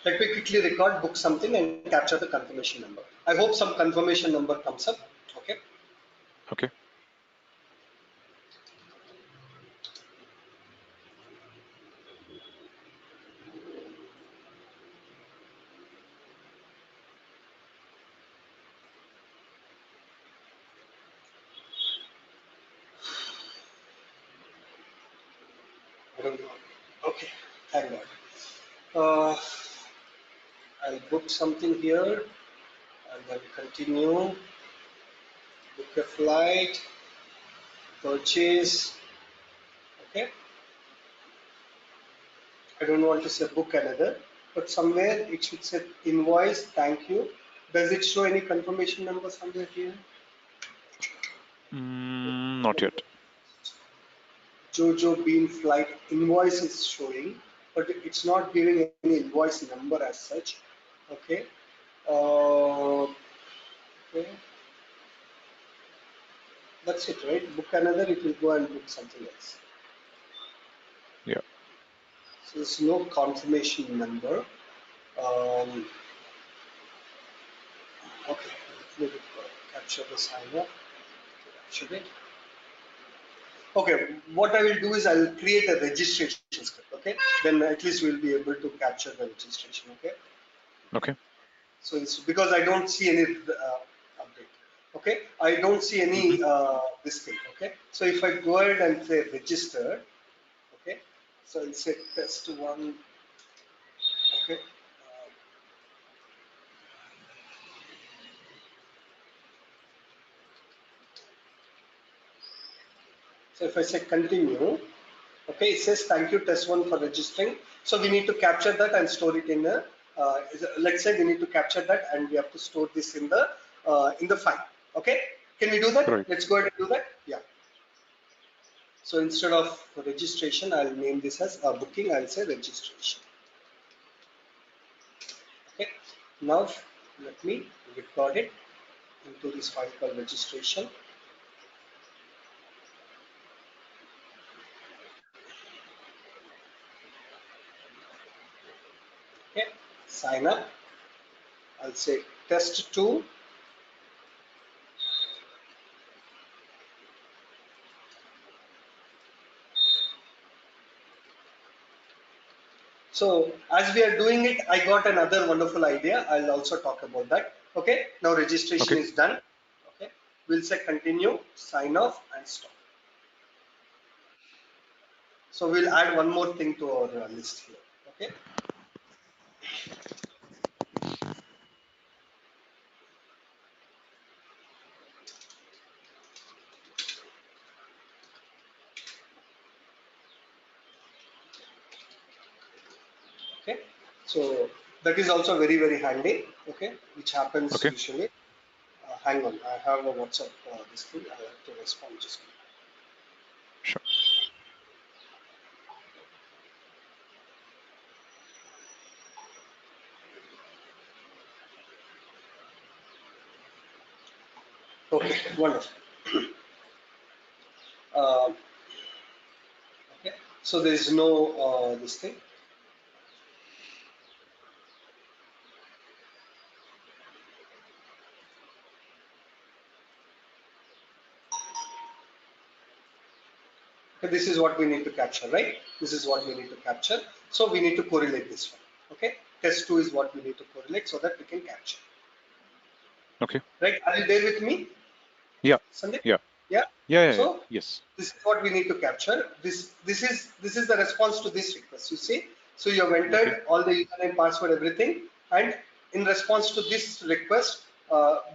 Let me quickly record, book something, and capture the confirmation number. I hope some confirmation number comes up. Okay. Okay. I don't know. Okay. Thank God. Uh, I'll book something here and then continue. Book a flight, purchase. Okay. I don't want to say book another, but somewhere it should say invoice. Thank you. Does it show any confirmation number somewhere here? Not yet. Jojo Bean flight invoice is showing, but it's not giving any invoice number as such. Okay. Okay. That's it, right? Book another, it will go and book something else. Yeah. So there's no confirmation number. Okay, let me capture the sign up. Capture it. Okay, what I will do is I will create a registration script. Okay, then at least we'll be able to capture the registration. Okay. Okay. So it's because I don't see any update. Okay, I don't see any this thing. Okay, so if I go ahead and say register, okay, so I'll say test one. Okay, so if I say continue, okay, it says thank you test one for registering. So we need to capture that and store it in a. Let's say we need to capture that and we have to store this in the file. Okay, can we do that? Right. Let's go ahead and do that. Yeah. So instead of registration, I'll name this as booking. I'll say registration. Okay. Now let me record it into this file called registration. Okay. Sign up. I'll say test 2. So as we are doing it, I got another wonderful idea. I'll also talk about that. Okay. Now registration Okay. is done. Okay. We'll say continue, sign off, and stop. So we'll add one more thing to our list here. Okay. Okay. So that is also very, very handy. Okay. Which happens Okay. usually. Hang on. I have a WhatsApp this thing. I have to respond just. Sure. Okay. Wonderful. Uh, okay. So there is no this thing. This is what we need to capture, right? This is what we need to capture. So we need to correlate this one. Okay, test 2 is what we need to correlate so that we can capture. Okay. Right? Are you there with me, Yeah. Sandeep? Yeah. Yeah. Yeah. So Yes. this is what we need to capture. This is the response to this request. You see, so you have Okay. entered all the username, password, everything, and in response to this request,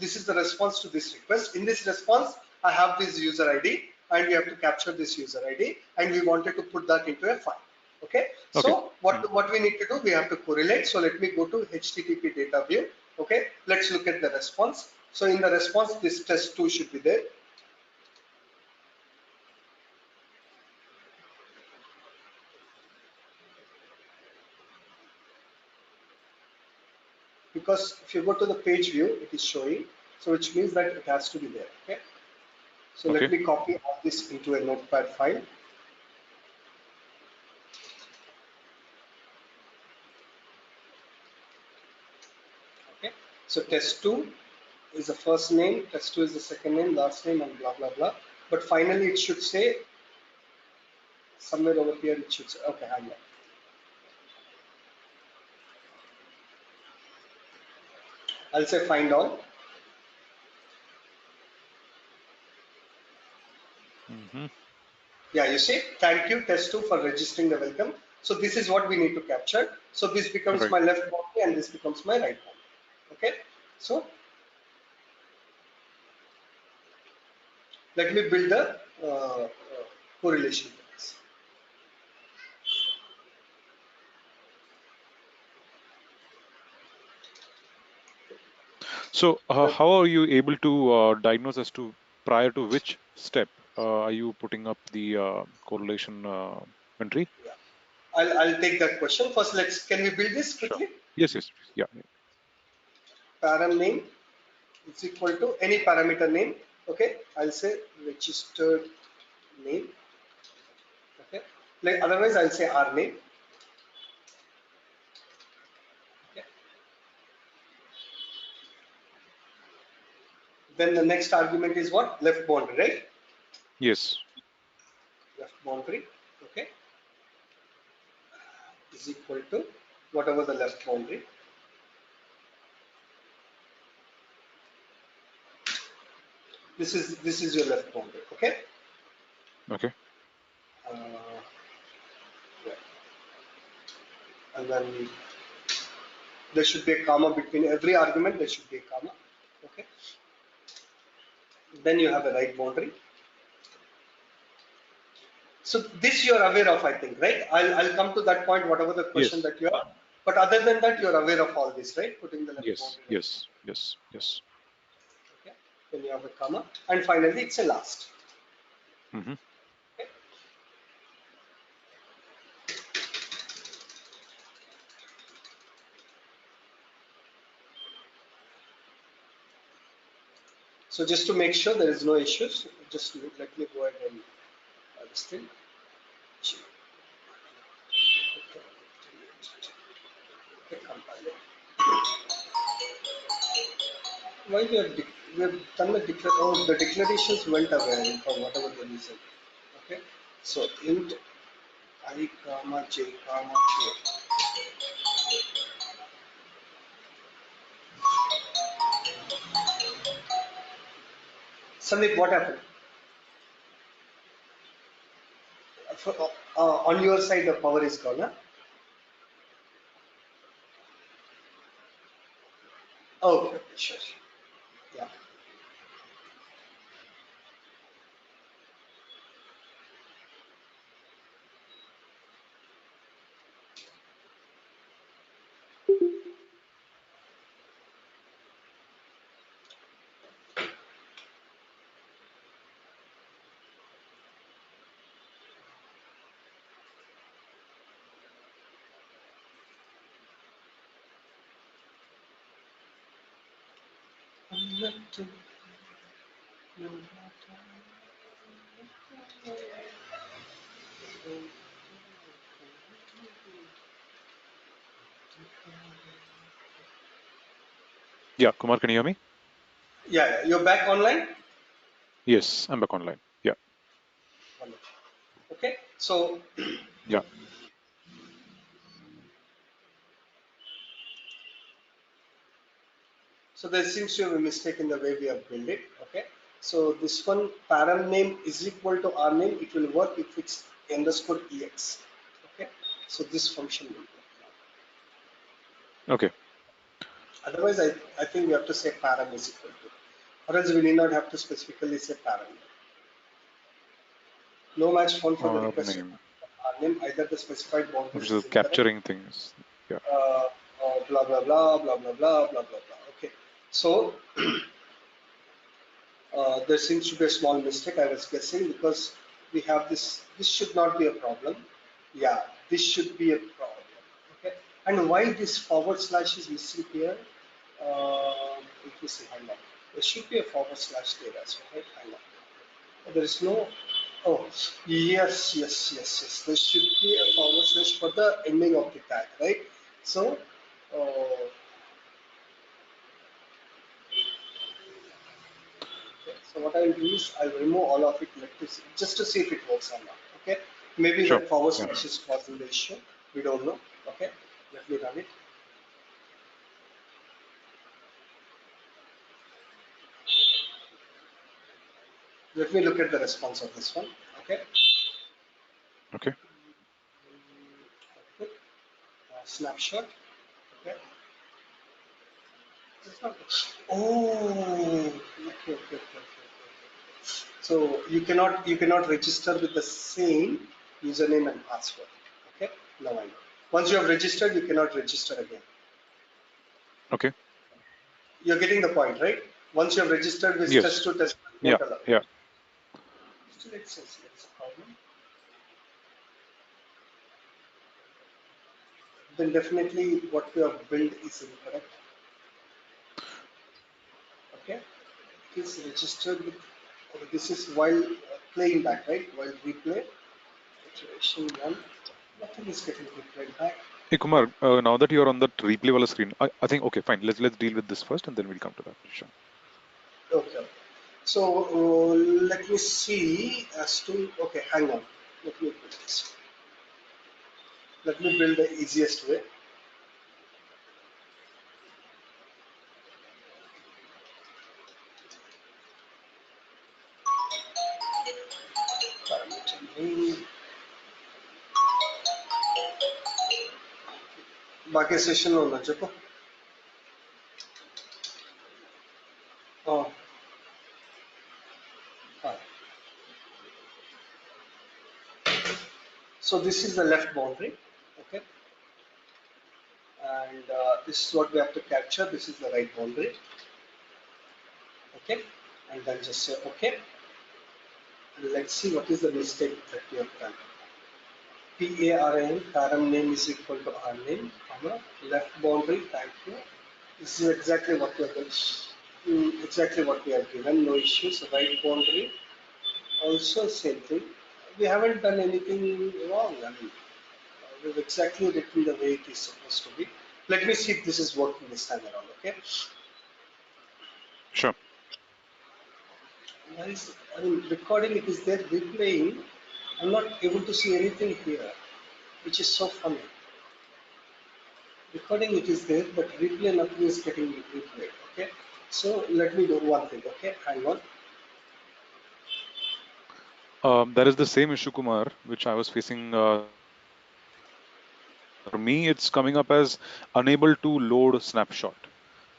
this is the response to this request. In this response, I have this user ID, and we have to capture this user ID, and we wanted to put that into a file. Okay. Okay. So what we need to do, we have to correlate. So let me go to HTTP data view. Okay. Let's look at the response. So in the response, this test 2 should be there. Because if you go to the page view, it is showing, so which means that it has to be there. Okay, so Okay. let me copy all this into a notepad file. Okay, so test2 is the first name, test2 is the second name, last name, and blah blah blah, but finally it should say somewhere over here, it should say, okay, I'm there. I'll say find all. Yeah, you see, thank you test2 for registering the welcome. So this is what we need to capture. So this becomes Right. my left boundary and this becomes my right boundary. Okay, so let me build the correlation for this. So, how are you able to diagnose as to prior to which step are you putting up the correlation entry? Yeah. I'll take that question. First, can we build this Sure. quickly? Yes. Yes. Yeah. Param name is equal to any parameter name. Okay. I'll say registered name. Okay. Like otherwise, I'll say R name. Okay. Then the next argument is what? Left boundary, right? Yes. Left boundary. Okay. Is equal to whatever the left boundary. This is your left boundary. Okay. Okay. Uh, yeah. And then there should be a comma between every argument. There should be a comma. Okay. Then you have a right boundary. So this you are aware of, I think, right? I'll come to that point, whatever the question Yes. that you are. But other than that, you're aware of all this, right? Putting the left Yes. boundary, right Yes. Yes. Yes. boundary. Okay. Then you have a comma, and finally it's a last. Mm-hmm. Okay. So just to make sure there is no issues, just let me go ahead and this thing. Okay, compile it. Why we have done the oh, the declarations went away for whatever the reason. Okay. So int I comma j comma k. Sandeep, what happened? For, on your side, the power is gone. Huh? Okay, okay, sure, sure. Yeah. Yeah. Kumar, can you hear me? Yeah, yeah. You're back online? Yes. I'm back online. Yeah. Wonderful. Okay, so Yeah. so there seems to be a mistake in the way we have built it. Okay, so this one param name is equal to our name. It will work if it's underscore ex. Okay, so this function will work. Okay. Otherwise, I think we have to say param is equal to, or else we need not have to specifically say param. No match found for the Our request name, our name. Either the specified boundaries which is is incorrect, capturing things. Yeah. or blah blah blah blah blah blah blah blah blah. Okay, so there seems to be a small mistake. I was guessing because we have this. This should not be a problem. Yeah, this should be a problem. Okay, and why this forward slash is missing here? Let me see. Hang on. There should be a forward slash there as well, right? Hang on. There is no. Oh, yes, yes, yes, yes. There should be a forward slash for the ending of the tag, right? So, uh, okay. So what I'll do is I'll remove all of it like this, just to see if it works or not. Okay. Maybe Sure. that forward Yeah. slash is causing the issue. We don't know. Okay. Let me run it. Let me look at the response of this one. Okay. Okay. Output, snapshot. Okay. Oh, okay. So you cannot register with the same username and password. Okay, now I know. Once you have registered, you cannot register again. Okay. You're getting the point, right? Once you have registered with test Yes. to test, Yeah. won't allow. Yeah. Still, it says it's a problem. Then definitely what you have built is incorrect. Okay, it is registered with. Okay, this is while playing back, right? While replay, iteration one, nothing is getting replayed back. Hey Kumar, now that you're on that replay wala screen, I think okay, fine. Let's deal with this first, and then we'll come to that. Sure. Okay. So let me see as to, okay, hang on. Let me build this. Let me build the easiest way. Parameter name. बाकी session होना चाहिए. Oh, fine. So this is the left boundary, okay, and this is what we have to capture. This is the right boundary, okay, and then just say okay. And let's see what is the mistake that we have done. PARN, param name is equal to our name, comma, left boundary, thank you. This is exactly what we have done. Exactly what we have given, no issues. Right boundary, also same thing. We haven't done anything wrong. I mean, we've exactly written the way it is supposed to be. Let me see if this is working this time around, okay? Sure. Why is, I mean, recording it is there, replaying. I'm not able to see anything here, which is so funny. Recording it is there, but replay nothing is getting replayed, okay? So let me do one thing, okay? Hang on. That is the same issue, Kumar, which I was facing. For me, it's coming up as unable to load snapshot,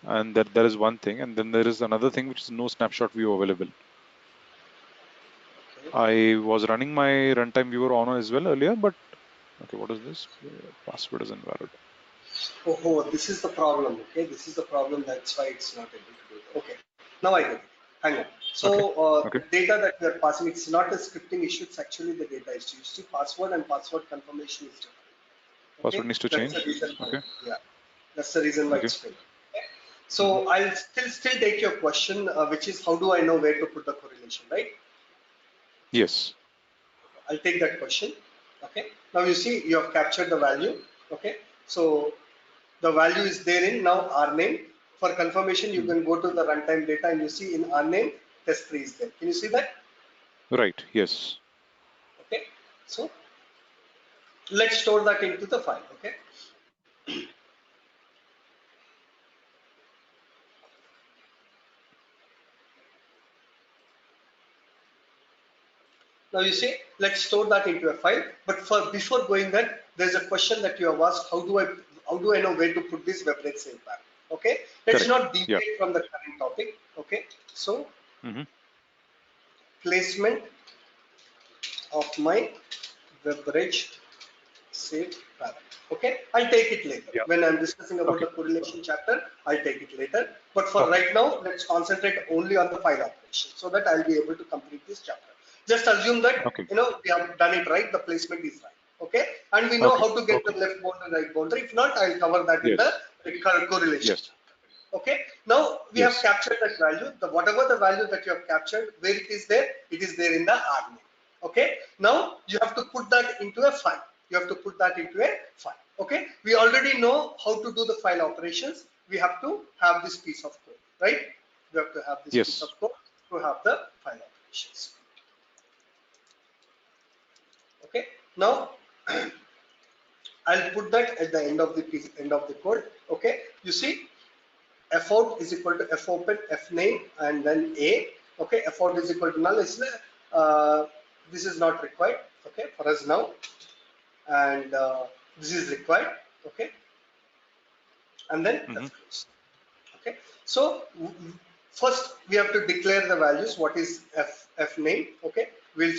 and that is one thing. And then there is another thing which is no snapshot view available. Okay. I was running my runtime viewer on as well earlier, but okay, what is this? Password is invalid. Oh, this is the problem, okay? This is the problem, that's why it's not able to do it. Okay, now I get it. Hang on. So, Okay. Okay. the data that we are passing, it's not a scripting issue, it's actually the data issue. You see, password and password confirmation is different. Password Okay, needs to that's the change. reason why. Okay. Yeah, that's the reason why Okay. it's failed. Okay? Hmm. So, I'll still take your question, which is how do I know where to put the correlation, right? Yes. I'll take that question. Okay, now you see, you have captured the value. Okay, so the value is there in now our name. For confirmation, you Hmm. can go to the runtime data and you see in our name test3 is there. Can you see that? Right. Yes. Okay. So let's store that into the file. Okay. Now you see, let's store that into a file. But before going that, there's a question that you have asked: how do I know where to put this web rate save path? Okay, let's Correct. not Yeah. deviate from the current topic. Okay, so Mm-hmm. placement of my web rate save path. Okay, I'll take it later Yeah. when I'm discussing about Okay. the correlation chapter. I'll take it later. But for Okay. right now, let's concentrate only on the file operation so that I'll be able to complete this chapter. Just assume that Okay. we have done it right. The placement is right. Okay, and we know Okay. how to get Okay. the left boundary, right boundary. If not, I'll cover that in Yes. the correlation. Yes. Okay, now we have Yes. captured that value. Whatever the value that you have captured, where it is there in the RNA. Okay, now you have to put that into a file. You have to put that into a file. Okay, we already know how to do the file operations. We have to have this piece of code, right? We have to have this piece Yes. of code to have the file operations. Okay, now I'll put that at the end of the piece, end of the code. Okay, you see, fout is equal to fopen, fname, and then a. Okay, fout is equal to null. This is not required. Okay, for us now, and this is required. Okay, and then Mm-hmm. okay. So first we have to declare the values. What is fname? Okay, we'll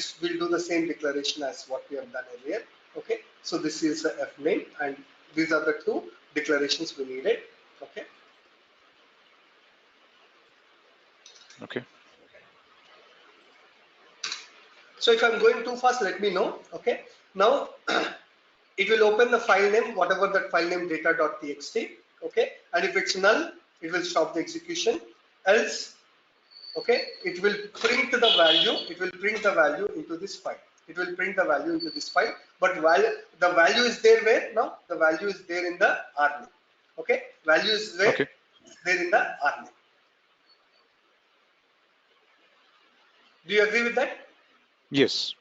do the same declaration as what we have done earlier. Okay, so this is fname, and these are the two declarations we needed. Okay. Okay. So if I'm going too fast, let me know. Okay. Now it will open the file name, whatever that file name data.txt. Okay. And if it's null, it will stop the execution. Else, okay, it will print the value. It will print the value into this file. It will print the value into this file. But the value is there where? Now the value is there in the RNA. Okay. Value is where? Okay. There in the RNA. Do you agree with that? Yes.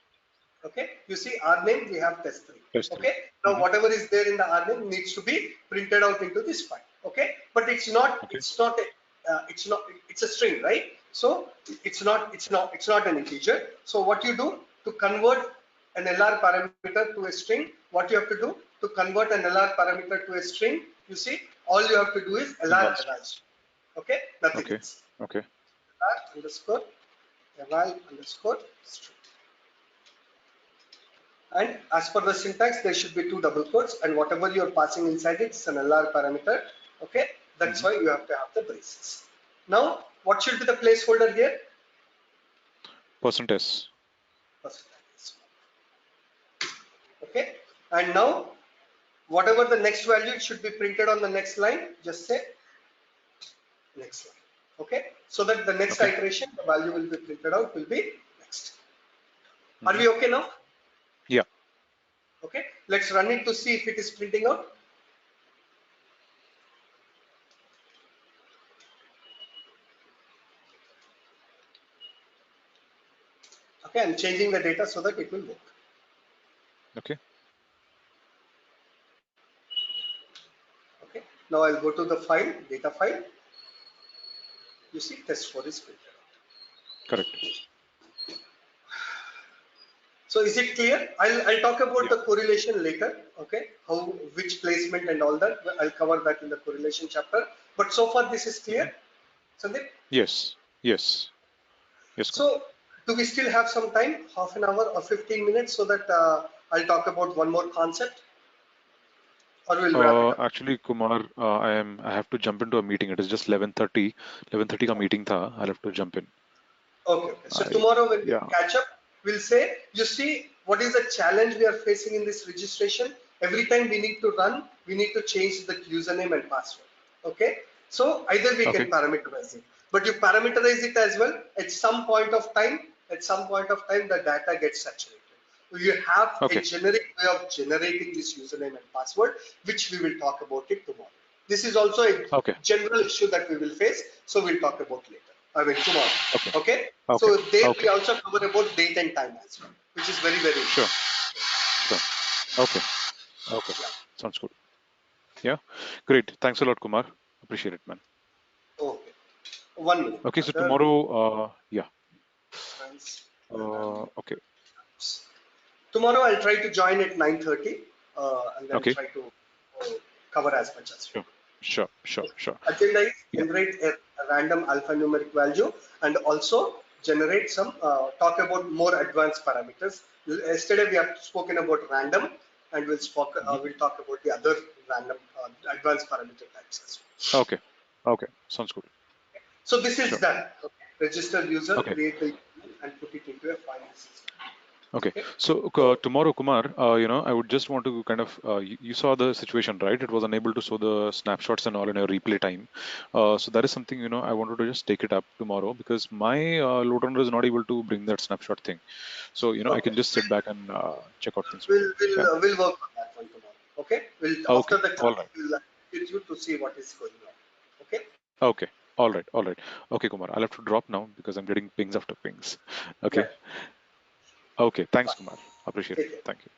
Okay, you see our name, we have test3. Test three. Okay, now Mm-hmm. whatever is there in the R name needs to be printed out into this file. Okay, but it's not Okay. it's a string, right? So it's not an integer. So what you do to convert an LR parameter to a string, what you have to do to convert an LR parameter to a string, you see, all you have to do is LR eval. Okay, nothing Okay. else. Okay. LR underscore eval underscore string. And as per the syntax, there should be two double quotes, and whatever you're passing inside it is an LR parameter. Okay, that's why you have to have the braces. Now, what should be the placeholder here? %s. Percentage. Okay, and now whatever the next value, it should be printed on the next line. Just say next line. Okay, so that the next Okay. iteration, the value will be printed out, will be next. Are Mm-hmm. we okay now? Yeah. Okay, let's run it to see if it is printing out. Okay, I'm changing the data so that it will work. Okay. Okay, now I'll go to the file, data file. You see, test4 is printed out. Correct. So is it clear? I'll talk about Yeah. the correlation later. Okay, which placement and all that. I'll cover that in the correlation chapter. But so far this is clear, Sandeep. Yes. Yes. Yes. So do we still have some time, half an hour or 15 minutes, so that I'll talk about one more concept, or we'll wrap it up? Actually, Kumar, I have to jump into a meeting. It is just 11:30. 11:30 का meeting था. I'll have to jump in. Okay. So tomorrow when we Yeah. catch up, we'll say, you see, what is the challenge we are facing in this registration? Every time we need to run, we need to change the username and password. Okay. So either we Okay. can parameterize it, but you parameterize it as well. At some point of time, the data gets saturated. You have Okay. a generic way of generating this username and password, which we will talk about it tomorrow. This is also a Okay. general issue that we will face, so we'll talk about later. I mean tomorrow. Okay. Okay. Okay. So there Okay. we also cover about date and time as well, which is very, very Sure. important. Sure. Okay. Okay. Sounds good. Yeah. Great. Thanks a lot, Kumar. Appreciate it, man. Okay. 1 minute. Okay. So Other tomorrow, yeah. friends. Okay. Tomorrow I'll try to join at 9:30 and then Okay. try to cover as much as Sure. Sure. Sure. Sure. agenda is Yeah. generate a random alphanumeric value and also generate some talk about more advanced parameters. Yesterday we have spoken about random and we'll talk about the other random advanced parameter types as well. Okay. Okay. Sounds good. So this is Sure. done. Okay. Register user, Okay. create the URL and put it into a file system. Okay. Okay. So So tomorrow, Kumar, I would just want to kind of, you saw the situation, right? It was unable to show the snapshots and all in a replay time. So that is something, I wanted to just take it up tomorrow because my LoadRunner is not able to bring that snapshot thing. So, I okay. can just sit back and check out things with We'll you. Yeah. work on that one tomorrow. Okay. We'll Okay. after the All class right. we'll with you to see what is going on. Okay. Okay. All right. All right. Okay, Kumar. I'll have to drop now because I'm getting pings after pings. Yeah. Okay. Okay. Thanks, Fine. Kumar. Appreciate it. Take care. Thank you.